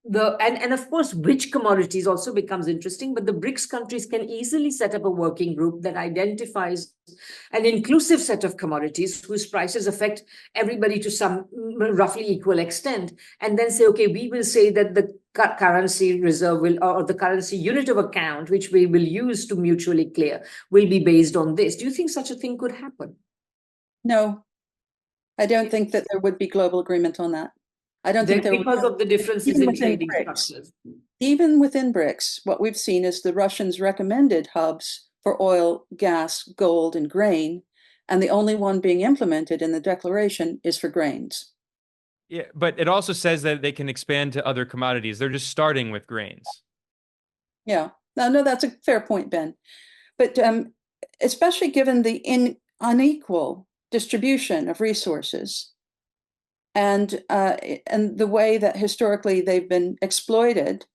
and of course, which commodities also becomes interesting, but the BRICS countries can easily set up a working group that identifies an inclusive set of commodities whose prices affect everybody to some roughly equal extent, and then say, okay, we will say that the currency reserve will, or the currency unit of account, which we will use to mutually clear, will be based on this. Do you think such a thing could happen? No, I don't think that there would be global agreement on that. I don't think there would, because of the differences in trading structures. Even within BRICS, what we've seen is the Russians recommended hubs for oil, gas, gold, and grain, and the only one being implemented in the declaration is for grains. Yeah, but it also says that they can expand to other commodities. They're just starting with grains. Yeah, no, that's a fair point, Ben. But especially given the unequal distribution of resources, and the way that historically they've been exploited,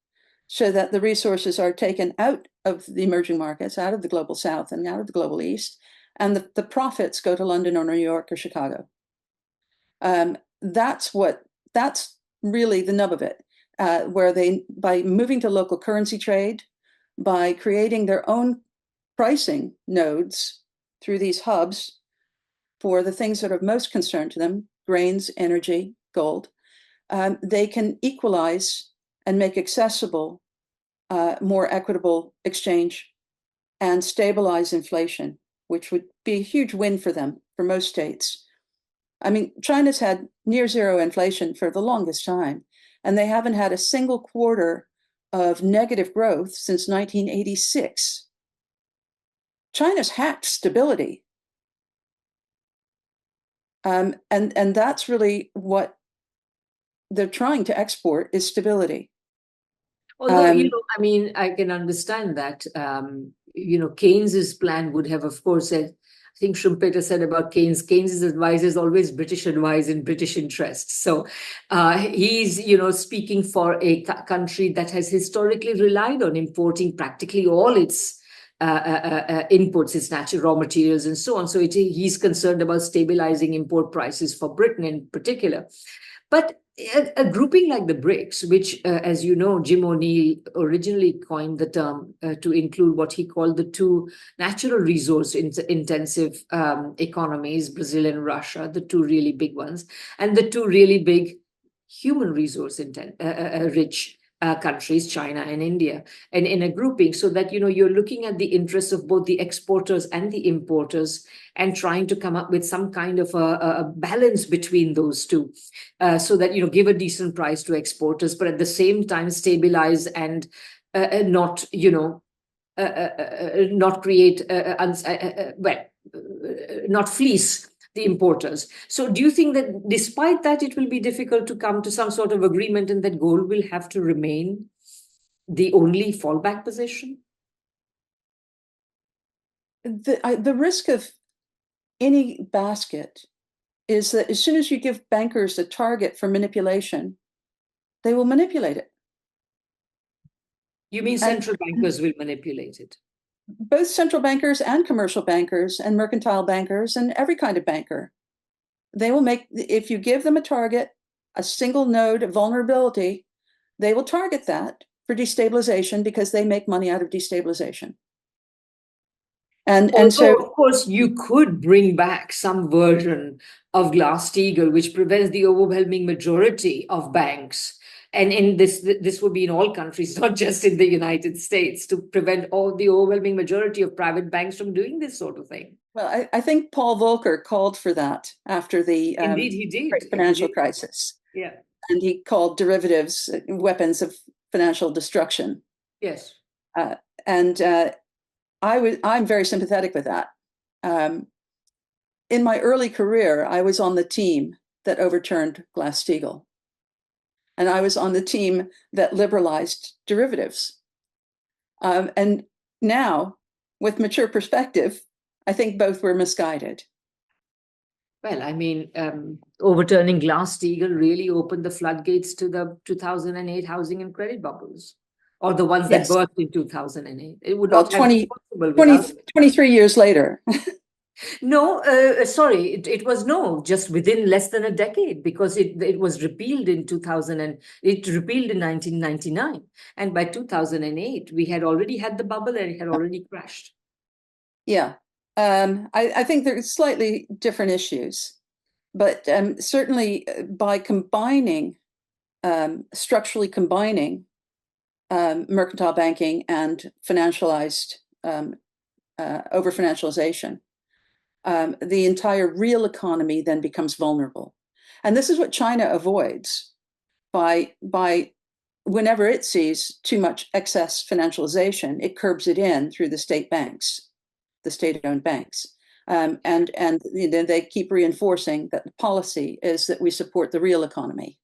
so that the resources are taken out of the emerging markets, out of the global south and out of the global east, and the profits go to London or New York or Chicago. That's really the nub of it, where they, by moving to local currency trade, by creating their own pricing nodes through these hubs for the things that are most concerned to them, grains, energy, gold, they can equalize and make accessible more equitable exchange and stabilize inflation, which would be a huge win for them, for most states. I mean, China's had near zero inflation for the longest time, and they haven't had a single quarter of negative growth since 1986. China's hacked stability. And that's really what they're trying to export, is stability. Although, I mean, I can understand that, Keynes's plan would have, of course, said, I think Schumpeter said about Keynes's advice is always British advice in British interests. So he's, speaking for a country that has historically relied on importing practically all its inputs, its natural raw materials and so on. So he's concerned about stabilizing import prices for Britain in particular. But a grouping like the BRICS, which, as you know, Jim O'Neill originally coined the term to include what he called the two natural resource intensive economies, Brazil and Russia, the two really big ones, and the two really big human resource rich countries, China and India, and in a grouping, so that, you're looking at the interests of both the exporters and the importers and trying to come up with some kind of a balance between those two, so that, give a decent price to exporters, but at the same time stabilize and not, not create, not fleece the importers. So do you think that despite that, it will be difficult to come to some sort of agreement and that gold will have to remain the only fallback position? The risk of any basket is that as soon as you give bankers a target for manipulation, they will manipulate it. You mean central bankers will manipulate it? Both central bankers and commercial bankers and mercantile bankers and every kind of banker. They will make, if you give them a target, a single node of vulnerability, they will target that for destabilization because they make money out of destabilization. And so, of course, you could bring back some version of Glass-Steagall, which prevents the overwhelming majority of banks. And in this would be in all countries, not just in the United States, to prevent all the overwhelming majority of private banks from doing this sort of thing. Well, I think Paul Volcker called for that after the Indeed, he did. great financial crisis. Yeah. And he called derivatives weapons of financial destruction. Yes. And I'm very sympathetic with that. In my early career, I was on the team that overturned Glass-Steagall. And I was on the team that liberalized derivatives. And now, with mature perspective, I think both were misguided. Well, I mean, overturning Glass-Steagall really opened the floodgates to the 2008 housing and credit bubbles, or the ones that Yes. burst in 2008. It would Well, not have been possible 23 years later. No, sorry, it was just within less than a decade, because it was repealed in 2000 and it repealed in 1999. And by 2008, we had already had the bubble and it had already crashed. Yeah. I think there's slightly different issues, but certainly by combining, structurally combining mercantile banking and financialized over-financialization, the entire real economy then becomes vulnerable. And this is what China avoids by whenever it sees too much excess financialization, it curbs it in through the state banks, the state-owned banks. And they keep reinforcing that the policy is that we support the real economy.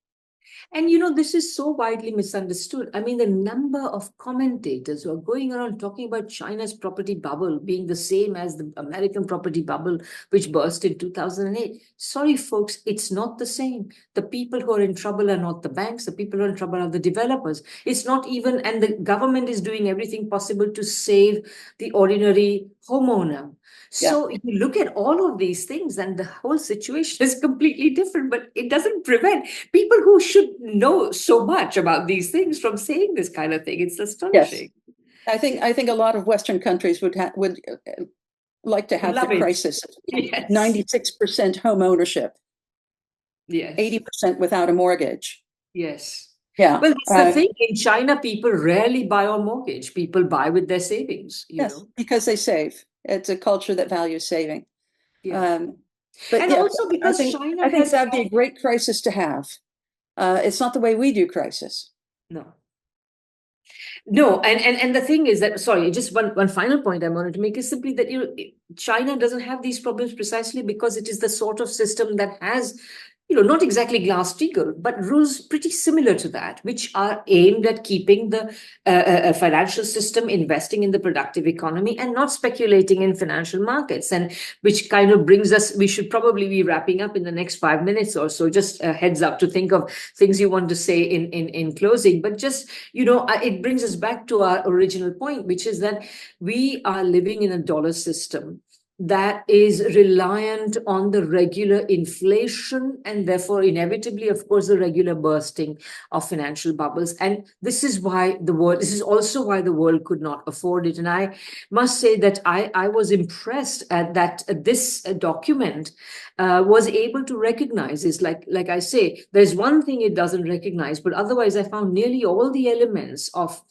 And this is so widely misunderstood. I mean, the number of commentators who are going around talking about China's property bubble being the same as the American property bubble, which burst in 2008. Sorry, folks, it's not the same. The people who are in trouble are not the banks. The people who are in trouble are the developers. It's not even, and the government is doing everything possible to save the ordinary homeowner. So you look at all of these things and the whole situation is completely different, but it doesn't prevent people who should know so much about these things from saying this kind of thing. It's astonishing. Yes. I think a lot of Western countries would like to have the crisis of 96% home ownership. Yes. 80% without a mortgage. Yes. Yeah. Well, that's the thing. In China, people rarely buy on mortgage. People buy with their savings. Yes, because they save. It's a culture that values saving. Yeah. But and also because China I think that'd be a great crisis to have. It's not the way we do crisis. No, and the thing is that, sorry, just one final point I wanted to make is simply that China doesn't have these problems precisely because it is the sort of system that has, not exactly Glass-Steagall, but rules pretty similar to that, which are aimed at keeping the financial system investing in the productive economy and not speculating in financial markets. And which kind of brings us, we should probably be wrapping up in the next 5 minutes or so. Just a heads up to think of things you want to say in closing. But just, it brings us back to our original point, which is that we are living in a dollar system that is reliant on the regular inflation and therefore inevitably, of course, the regular bursting of financial bubbles. And this is also why the world could not afford it. And I must say that I was impressed at that this document was able to recognize is like I say, there's one thing it doesn't recognize, but otherwise I found nearly all the elements of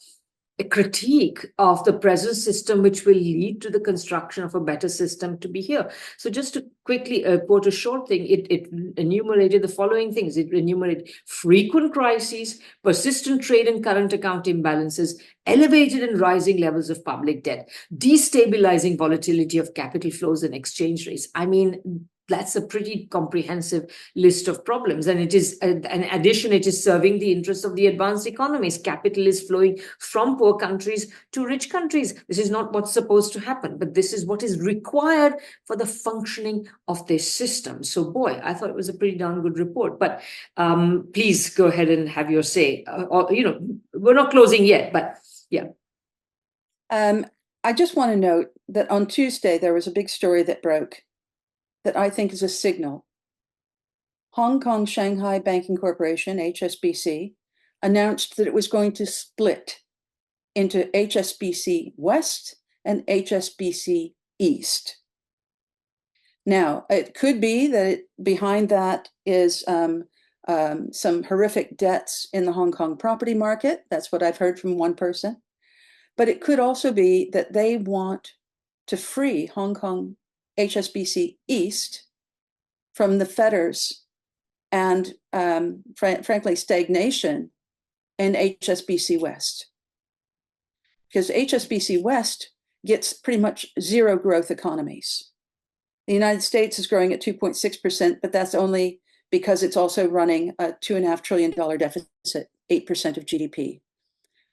a critique of the present system, which will lead to the construction of a better system to be here. So just to quickly quote a short thing, it enumerated the following things. It enumerated frequent crises, persistent trade and current account imbalances, elevated and rising levels of public debt, destabilizing volatility of capital flows and exchange rates. I mean, that's a pretty comprehensive list of problems. And it is, in addition, it is serving the interests of the advanced economies. Capital is flowing from poor countries to rich countries. This is not what's supposed to happen, but this is what is required for the functioning of this system. So, boy, I thought it was a pretty darn good report. But please go ahead and have your say. We're not closing yet, but yeah. I just want to note that on Tuesday, there was a big story that broke that I think is a signal. Hong Kong Shanghai Banking Corporation, HSBC, announced that it was going to split into HSBC West and HSBC East. Now, it could be that behind that is some horrific debts in the Hong Kong property market. That's what I've heard from one person. But it could also be that they want to free Hong Kong HSBC East from the fetters and, frankly, stagnation in HSBC West. Because HSBC West gets pretty much zero growth economies. The United States is growing at 2.6%, but that's only because it's also running a $2.5 trillion deficit, 8% of GDP.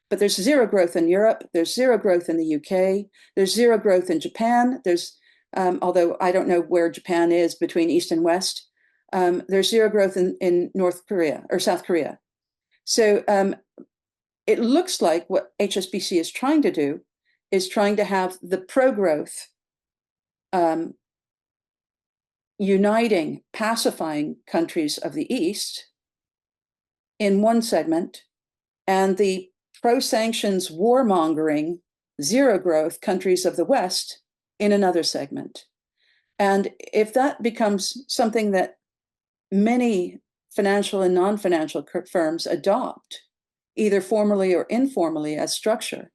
But there's zero growth in Europe. There's zero growth in the UK. There's zero growth in Japan. There's, although I don't know where Japan is between East and West, there's zero growth in North Korea or South Korea. So it looks like what HSBC is trying to do is trying to have the pro-growth uniting, pacifying countries of the East in one segment, and the pro-sanctions, warmongering, zero growth countries of the West in another segment. And if that becomes something that many financial and non-financial firms adopt, either formally or informally as structure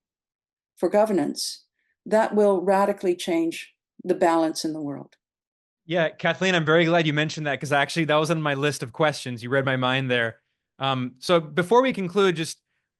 for governance, that will radically change the balance in the world. Yeah, Kathleen, I'm very glad you mentioned that, because actually that was on my list of questions. You read my mind there. So before we conclude,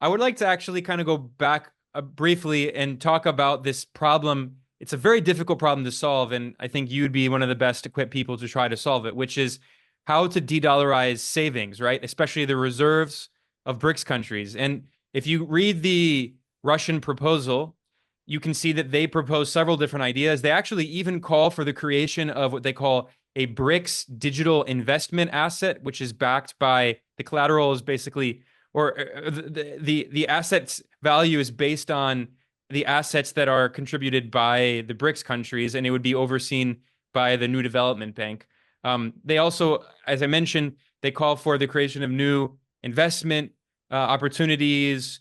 I would like to actually kind of go back briefly and talk about this problem. It's a very difficult problem to solve, and I think you'd be one of the best equipped people to try to solve it, which is how to de-dollarize savings, right? Especially the reserves of BRICS countries. And if you read the Russian proposal, you can see that they propose several different ideas. They actually even call for the creation of what they call a BRICS digital investment asset, which is backed by the collateral is basically, or the assets value is based on the assets that are contributed by the BRICS countries, and it would be overseen by the New Development Bank. They also, as I mentioned, they call for the creation of new investment opportunities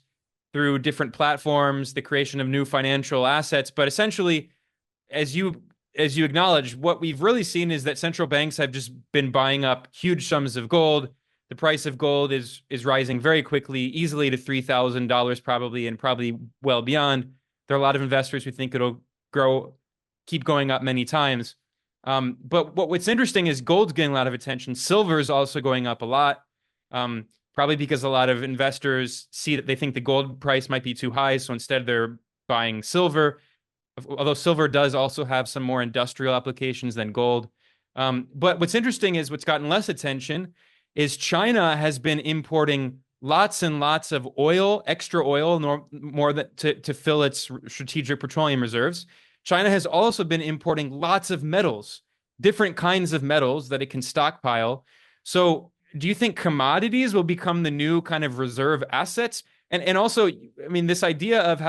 through different platforms, the creation of new financial assets. But essentially, as you acknowledge, what we've really seen is that central banks have just been buying up huge sums of gold. The price of gold is rising very quickly, easily to $3,000 probably, and probably well beyond. There are a lot of investors who think it'll keep going up many times. But what's interesting is gold's getting a lot of attention. Silver is also going up a lot, probably because a lot of investors see that they think the gold price might be too high, so instead they're buying silver, although silver does also have some more industrial applications than gold. But what's interesting is what's gotten less attention is China has been importing lots and lots of oil, extra oil, more to fill its strategic petroleum reserves. China has also been importing lots of metals, different kinds of metals that it can stockpile. So do you think commodities will become the new kind of reserve assets? And also, I mean, this idea of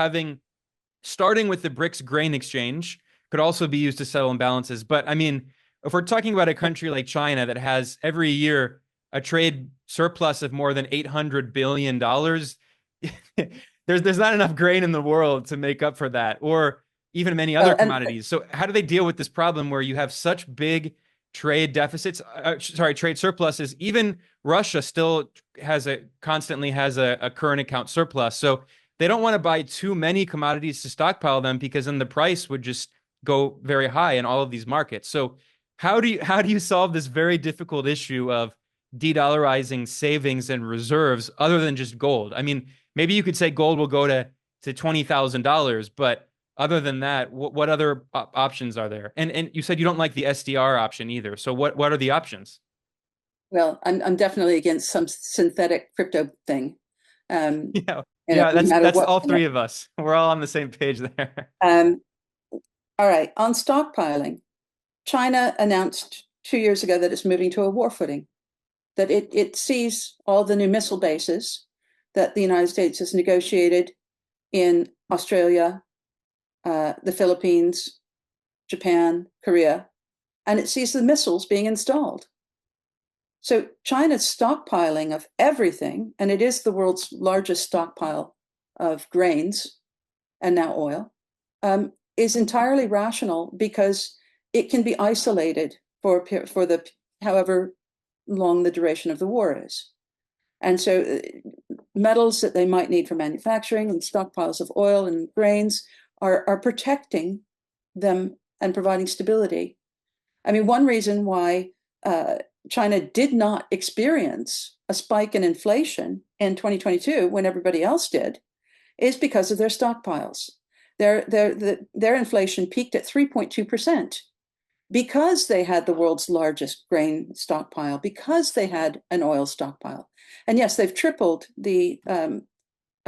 starting with the BRICS grain exchange could also be used to settle imbalances. But I mean, if we're talking about a country like China that has every year a trade surplus of more than $800 billion, there's not enough grain in the world to make up for that, or even many other commodities. So how do they deal with this problem where you have such big trade deficits, trade surpluses? Even Russia still constantly has a current account surplus. So they don't want to buy too many commodities to stockpile them, because then the price would just go very high in all of these markets. So how do you solve this very difficult issue of de-dollarizing savings and reserves other than just gold? I mean, maybe you could say gold will go to $20,000, but other than that, what other options are there? And you said you don't like the SDR option either. So what are the options? Well, I'm definitely against some synthetic crypto thing. Yeah, that's all three of us. We're all on the same page there. All right, on stockpiling, China announced 2 years ago that it's moving to a war footing, that it sees all the new missile bases that the United States has negotiated in Australia, the Philippines, Japan, Korea, and it sees the missiles being installed. So China's stockpiling of everything, and it is the world's largest stockpile of grains and now oil, is entirely rational, because it can be isolated for the however long the duration of the war is. And so metals that they might need for manufacturing and stockpiles of oil and grains are protecting them and providing stability I mean, one reason why China did not experience a spike in inflation in 2022 when everybody else did is because of their stockpiles. Their inflation peaked at 3.2% because they had the world's largest grain stockpile, because they had an oil stockpile. And yes, they've tripled the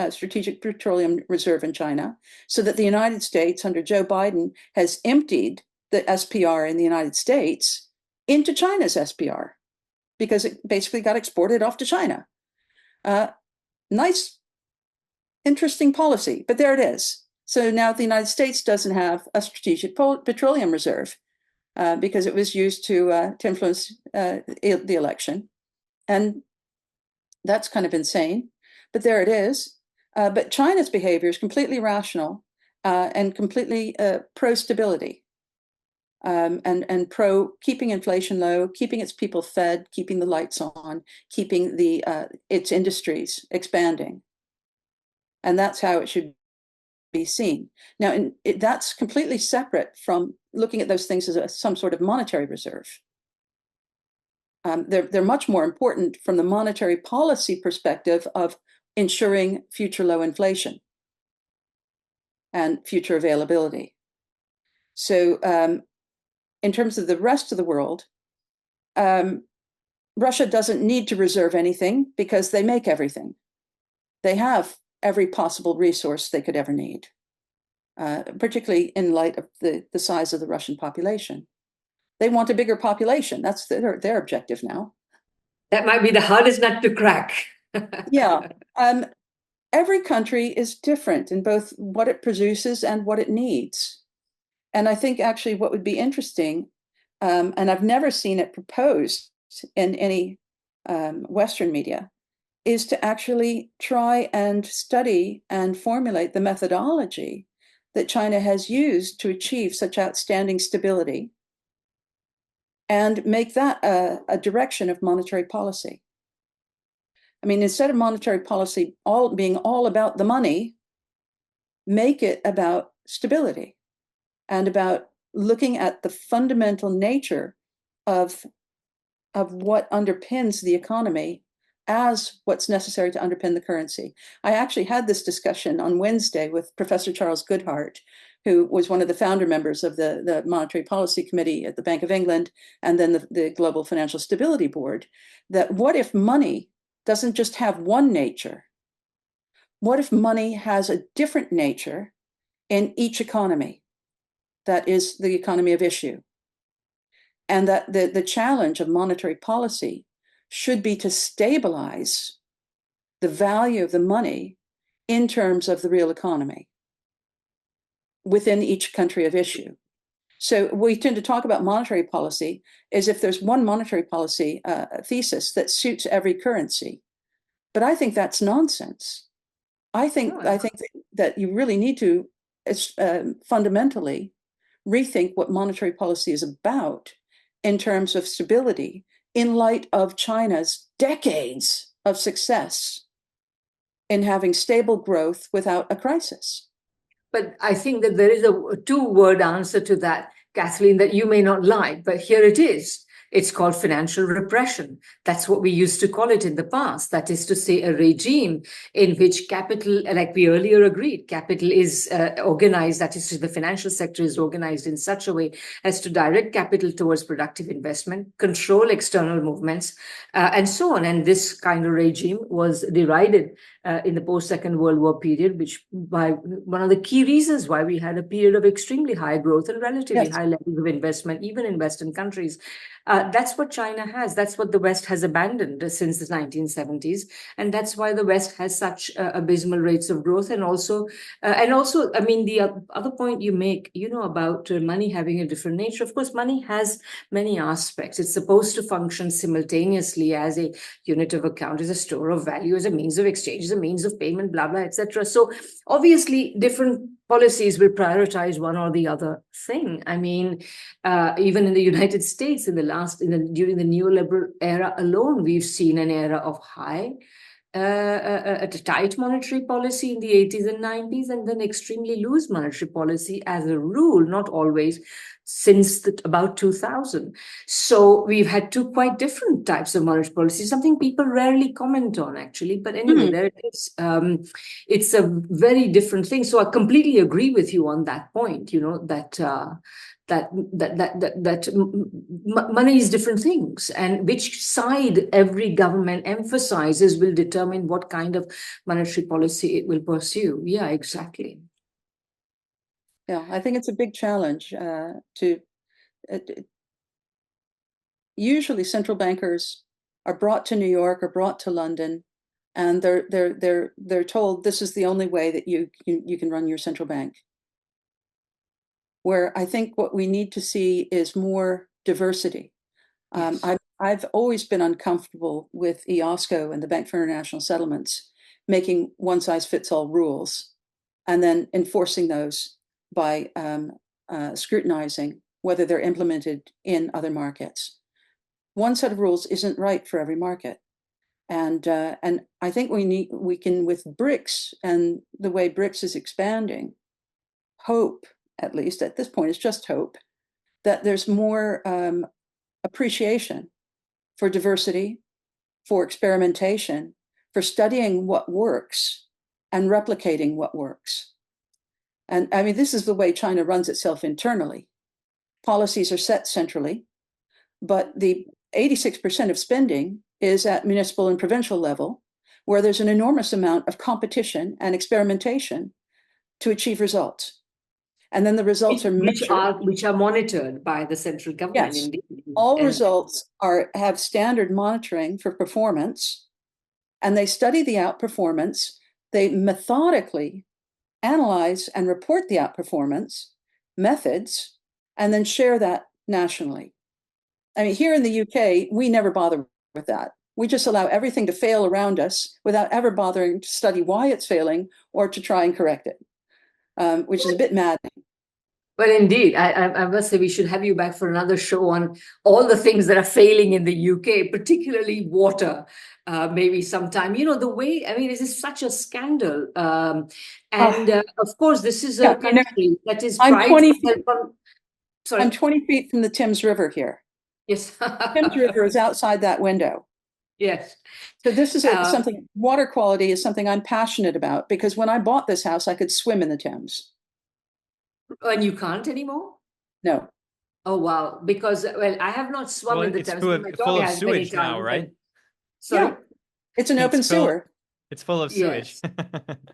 Strategic Petroleum Reserve in China, so that the United States under Joe Biden has emptied the SPR in the United States into China's SPR because it basically got exported off to China. Nice, interesting policy, but there it is. So now the United States doesn't have a Strategic Petroleum Reserve because it was used to influence the election. And that's kind of insane, but there it is. But China's behavior is completely rational and completely pro-stability and pro keeping inflation low, keeping its people fed, keeping the lights on, keeping its industries expanding. And that's how it should be seen. Now, that's completely separate from looking at those things as some sort of monetary reserve. They're much more important from the monetary policy perspective of ensuring future low inflation and future availability. So in terms of the rest of the world, Russia doesn't need to reserve anything because they make everything. They have every possible resource they could ever need, particularly in light of the size of the Russian population. They want a bigger population. That's their objective now. That might be the hardest nut to crack. Yeah. Every country is different in both what it produces and what it needs. And I think actually what would be interesting, and I've never seen it proposed in any Western media, is to actually try and study and formulate the methodology that China has used to achieve such outstanding stability and make that a direction of monetary policy. I mean, instead of monetary policy being all about the money, make it about stability and about looking at the fundamental nature of what underpins the economy as what's necessary to underpin the currency. I actually had this discussion on Wednesday with Professor Charles Goodhart, who was one of the founder members of the Monetary Policy Committee at the Bank of England and then the Global Financial Stability Board, that what if money doesn't just have one nature? What if money has a different nature in each economy? That is the economy of issue. And that the challenge of monetary policy should be to stabilize the value of the money in terms of the real economy within each country of issue. So we tend to talk about monetary policy as if there's one monetary policy thesis that suits every currency. But I think that's nonsense. I think that you really need to fundamentally rethink what monetary policy is about in terms of stability in light of China's decades of success in having stable growth without a crisis. But I think that there is a two-word answer to that, Kathleen, that you may not like, but here it is. It's called financial repression. That's what we used to call it in the past. That is to say, a regime in which capital, like we earlier agreed, capital is organized, that is to the financial sector is organized in such a way as to direct capital towards productive investment, control external movements, and so on. And this kind of regime was derided in the post-Second World War period, which by one of the key reasons why we had a period of extremely high growth and relatively high levels of investment, even in Western countries. That's what China has. That's what the West has abandoned since the 1970s. And that's why the West has such abysmal rates of growth. And also, I mean, the other point you make, about money having a different nature. Of course, money has many aspects. It's supposed to function simultaneously as a unit of account, as a store of value, as a means of exchange, as a means of payment, blah, blah, etc. So obviously, different policies will prioritize one or the other thing. I mean, even in the United States, during the neoliberal era alone, we've seen an era of a tight monetary policy in the 80s and 90s, and then extremely loose monetary policy as a rule, not always, since about 2000. So we've had two quite different types of monetary policy, something people rarely comment on, actually. But anyway, there it is. It's a very different thing. So I completely agree with you on that point, that money is different things, and which side every government emphasizes will determine what kind of monetary policy it will pursue. Yeah, exactly. Yeah, I think it's a big challenge usually central bankers are brought to New York or brought to London, and they're told this is the only way that you can run your central bank. Where I think what we need to see is more diversity. Yes. I've always been uncomfortable with IOSCO and the Bank for International Settlements making one-size-fits-all rules and then enforcing those by scrutinizing whether they're implemented in other markets. One set of rules isn't right for every market. And I think we can, with BRICS and the way BRICS is expanding, hope, at least at this point, it's just hope, that there's more appreciation for diversity, for experimentation, for studying what works and replicating what works. And I mean, this is the way China runs itself internally. Policies are set centrally, but the 86% of spending is at municipal and provincial level, where there's an enormous amount of competition and experimentation to achieve results. And then the results are measured. Which are monitored by the central government. Yes. Indeed. All results have standard monitoring for performance, and they study the outperformance. They methodically analyze and report the outperformance methods, and then share that nationally. I mean, here in the UK, we never bother with that. We just allow everything to fail around us without ever bothering to study why it's failing or to try and correct it, which is a bit maddening. Well, indeed, I must say we should have you back for another show on all the things that are failing in the UK, particularly water, maybe sometime. The way, I mean, this is such a scandal. Of course, this is a country that is I'm Sorry. I'm 20 feet from the Thames River here. Yes. Thames River is outside that window. Yes. So this is something, water quality is something I'm passionate about, because when I bought this house, I could swim in the Thames. And you can't anymore? No. Oh, wow. Because, well, I have not swum in the Thames. It's full of sewage now, right? Sorry? Yeah. It's an open sewer. It's full of sewage. Yes.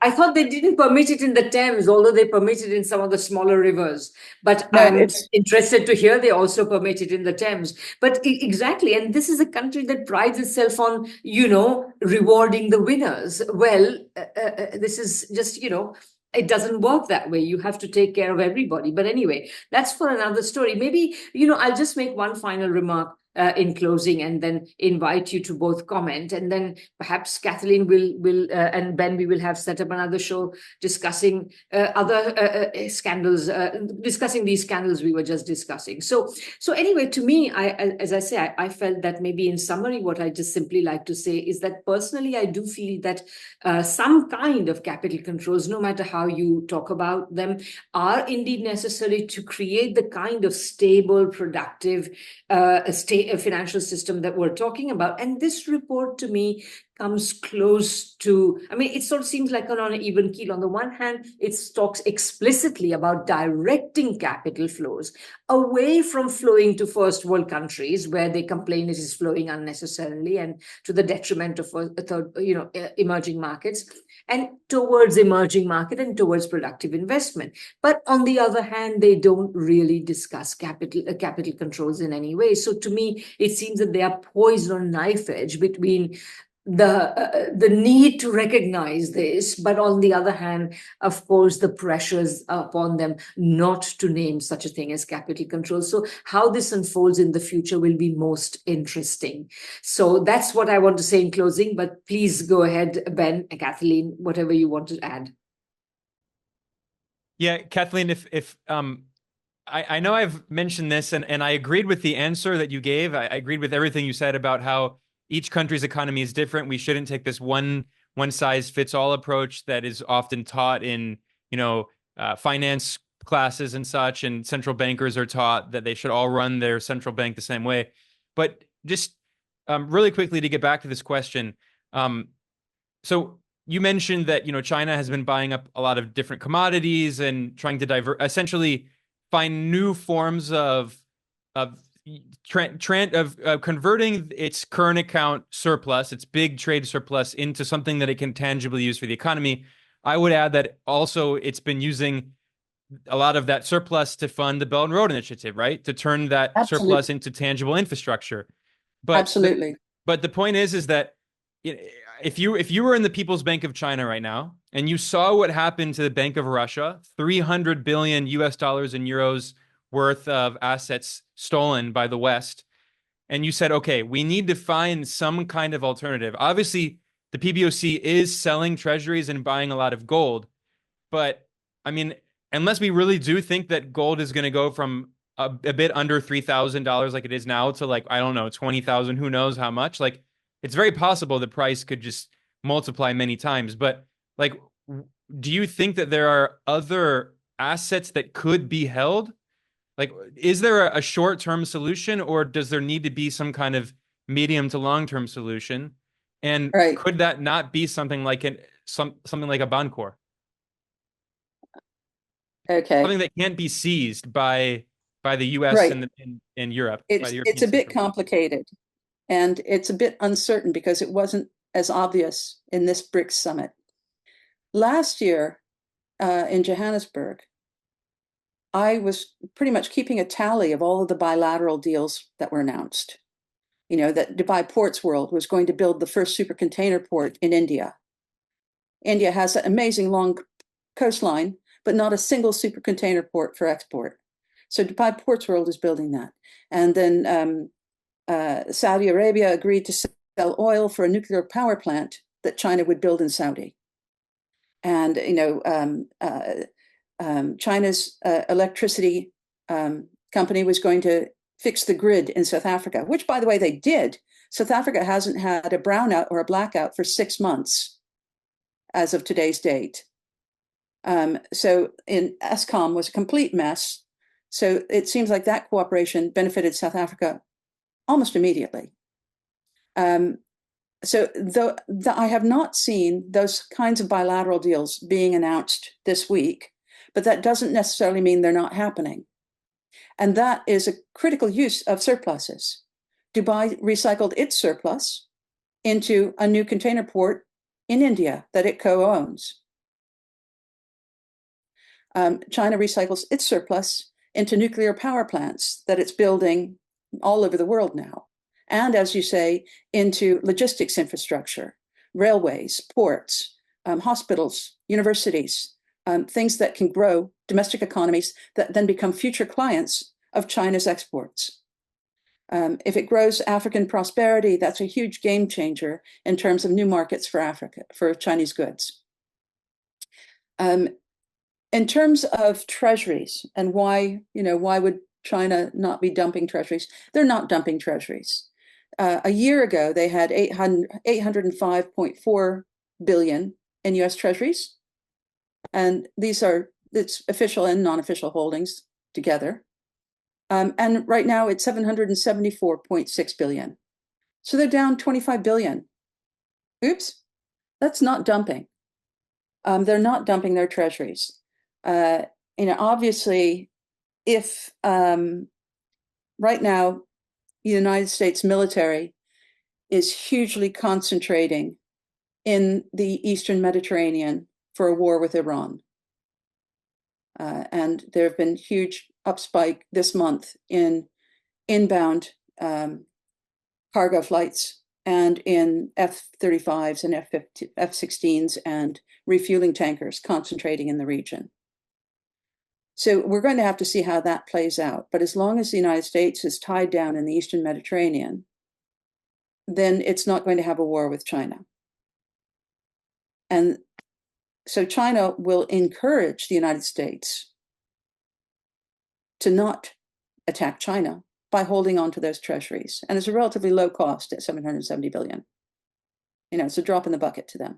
I thought they didn't permit it in the Thames, although they permit it in some of the smaller rivers. But no, I'm interested to hear they also permit it in the Thames. But exactly. And this is a country that prides itself on, rewarding the winners. Well, this is just, it doesn't work that way. You have to take care of everybody. But anyway, that's for another story. Maybe, I'll just make one final remark in closing, and then invite you to both comment, and then perhaps Kathleen will and Ben, we will have set up another show discussing other scandals, discussing these scandals we were just discussing. So anyway, to me, as I say, I felt that maybe in summary, what I just simply like to say is that personally, I do feel that some kind of capital controls, no matter how you talk about them, are indeed necessary to create the kind of stable, productive, a financial system that we're talking about. And this report to me comes close to, I mean, it sort of seems like on an even keel. On the one hand, it talks explicitly about directing capital flows away from flowing to first world countries where they complain it is flowing unnecessarily and to the detriment of emerging markets, and towards emerging market and towards productive investment. But on the other hand, they don't really discuss capital controls in any way. So to me, it seems that they are poised on a knife edge between the need to recognize this, but on the other hand, of course, the pressures upon them not to name such a thing as capital control. So how this unfolds in the future will be most interesting. So that's what I want to say in closing, but please go ahead, Ben, Kathleen, whatever you want to add. Yeah, Kathleen, if I know I've mentioned this and I agreed with the answer that you gave. I agreed with everything you said about how each country's economy is different. We shouldn't take this one size fits all approach that is often taught in, finance classes and such, and central bankers are taught that they should all run their central bank the same way. But just really quickly to get back to this question, so you mentioned that China has been buying up a lot of different commodities and trying to essentially find new forms of converting its current account surplus, its big trade surplus, into something that it can tangibly use for the economy. I would add that also it's been using a lot of that surplus to fund the Belt and Road Initiative, right? To turn that Absolutely. surplus into tangible infrastructure. But Absolutely. but the point is that if you were in the People's Bank of China right now and you saw what happened to the Bank of Russia, 300 billion US dollars and euros worth of assets stolen by the West, and you said, okay, we need to find some kind of alternative. Obviously, the PBOC is selling treasuries and buying a lot of gold, but I mean, unless we really do think that gold is going to go from a bit under $3,000 like it is now to, like, I don't know, 20,000, who knows how much, like, it's very possible the price could just multiply many times. But like, do you think that there are other assets that could be held? Like, is there a short-term solution, or does there need to be some kind of medium to long-term solution? And Right. could that not be something like something like a Bancor? Okay. Something that can't be seized by the US Right. and in Europe, by the It's European a bit Central Bank. complicated, and it's a bit uncertain because it wasn't as obvious in this BRICS summit. Last year in Johannesburg, I was pretty much keeping a tally of all of the bilateral deals that were announced. That Dubai Ports World was going to build the first super container port in India. India has an amazing long coastline, but not a single super container port for export. So Dubai Ports World is building that. And then Saudi Arabia agreed to sell oil for a nuclear power plant that China would build in Saudi. And China's electricity company was going to fix the grid in South Africa, which, by the way, they did. South Africa hasn't had a brownout or a blackout for 6 months as of today's date. So in Eskom was a complete mess. So it seems like that cooperation benefited South Africa almost immediately. So though I have not seen those kinds of bilateral deals being announced this week, but that doesn't necessarily mean they're not happening. And that is a critical use of surpluses. Dubai recycled its surplus into a new container port in India that it co-owns. China recycles its surplus into nuclear power plants that it's building all over the world now. And as you say, into logistics infrastructure, railways, ports, hospitals, universities, things that can grow domestic economies that then become future clients of China's exports. If it grows African prosperity, that's a huge game changer in terms of new markets for Africa, for Chinese goods. In terms of treasuries and why would China not be dumping treasuries? They're not dumping treasuries. A year ago, they had 805.4 billion in US treasuries. And it's official and non-official holdings together. And right now it's 774.6 billion. So they're down 25 billion. Oops, that's not dumping. They're not dumping their treasuries. Obviously, if right now the United States military is hugely concentrating in the Eastern Mediterranean for a war with Iran. And there have been huge upspike this month in inbound cargo flights and in F-35s and F-16s and refueling tankers concentrating in the region. So we're going to have to see how that plays out. But as long as the United States is tied down in the Eastern Mediterranean, then it's not going to have a war with China. And so China will encourage the United States to not attack China by holding on to those treasuries. And it's a relatively low cost at 770 billion. It's a drop in the bucket to them.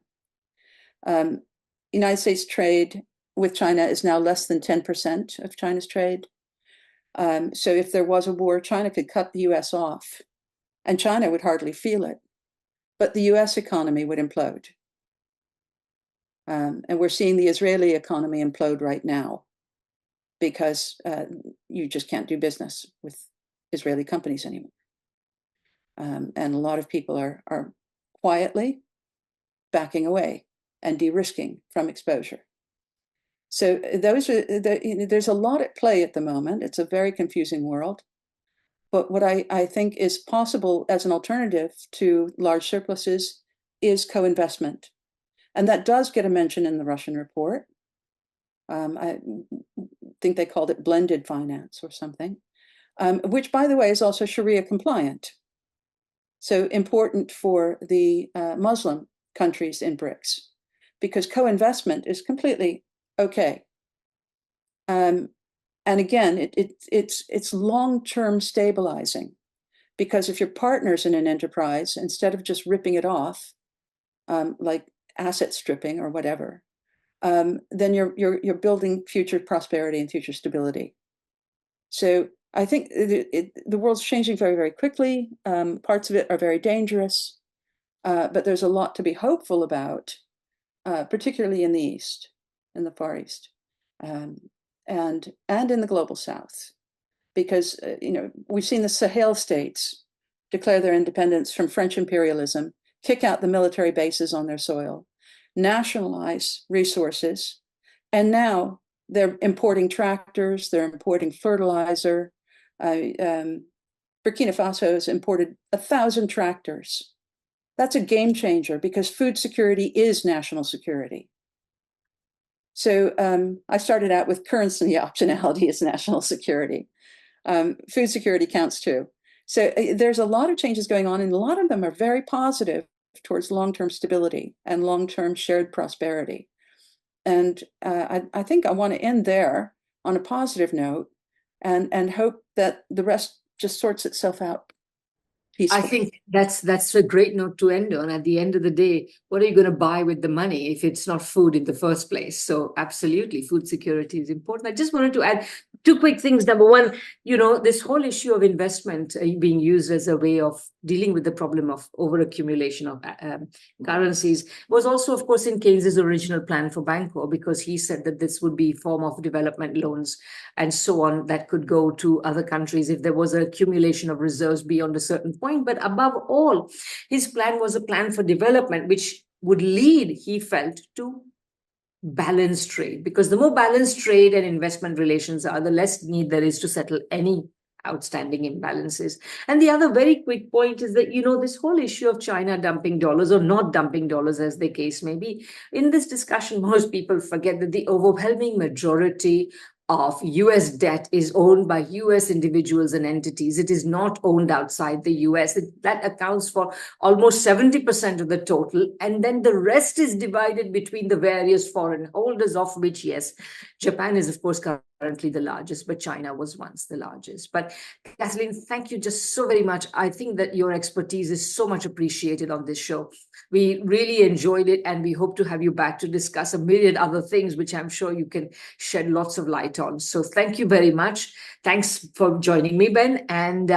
United States trade with China is now less than 10% of China's trade. So if there was a war, China could cut the US off, and China would hardly feel it, but the US economy would implode. And we're seeing the Israeli economy implode right now because you just can't do business with Israeli companies anymore. And a lot of people are quietly backing away and de-risking from exposure. So there's a lot at play at the moment. It's a very confusing world. But what I think is possible as an alternative to large surpluses is co-investment. And that does get a mention in the Russian report. I think they called it blended finance or something, which, by the way, is also Sharia compliant. So important for the Muslim countries in BRICS, because co-investment is completely okay. And again, it's long-term stabilizing, because if you're partners in an enterprise, instead of just ripping it off, like asset stripping or whatever, then you're building future prosperity and future stability. So I think the world's changing very, very quickly. Parts of it are very dangerous, but there's a lot to be hopeful about, particularly in the East, in the Far East, and in the Global South, because we've seen the Sahel states declare their independence from French imperialism, kick out the military bases on their soil, nationalize resources, and now they're importing tractors, they're importing fertilizer. Burkina Faso has imported 1,000 tractors. That's a game changer, because food security is national security. So I started out with currency optionality as national security. Food security counts too. So there's a lot of changes going on, and a lot of them are very positive towards long-term stability and long-term shared prosperity. And I think I want to end there on a positive note, and hope that the rest just sorts itself out peacefully. I think that's a great note to end on. At the end of the day, what are you going to buy with the money if it's not food in the first place? So absolutely, food security is important. I just wanted to add two quick things. Number one, this whole issue of investment being used as a way of dealing with the problem of overaccumulation of currencies was also, of course, in Keynes's original plan for Bangkok, because he said that this would be a form of development loans and so on that could go to other countries if there was an accumulation of reserves beyond a certain point. But above all, his plan was a plan for development, which would lead, he felt, to balanced trade, because the more balanced trade and investment relations are, the less need there is to settle any outstanding imbalances. And the other very quick point is that, this whole issue of China dumping dollars or not dumping dollars, as the case may be, in this discussion, most people forget that the overwhelming majority of US debt is owned by US individuals and entities. It is not owned outside the US. That accounts for almost 70% of the total. And then the rest is divided between the various foreign holders, of which, yes, Japan is, of course, currently the largest, but China was once the largest. But Kathleen, thank you just so very much. I think that your expertise is so much appreciated on this show. We really enjoyed it, and we hope to have you back to discuss a myriad other things, which I'm sure you can shed lots of light on. So thank you very much. Thanks for joining me, Ben. And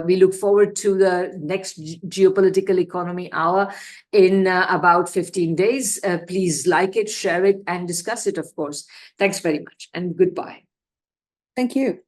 we look forward to the next Geopolitical Economy Hour in about 15 days. Please like it, share it, and discuss it, of course. Thanks very much, and goodbye. Thank you.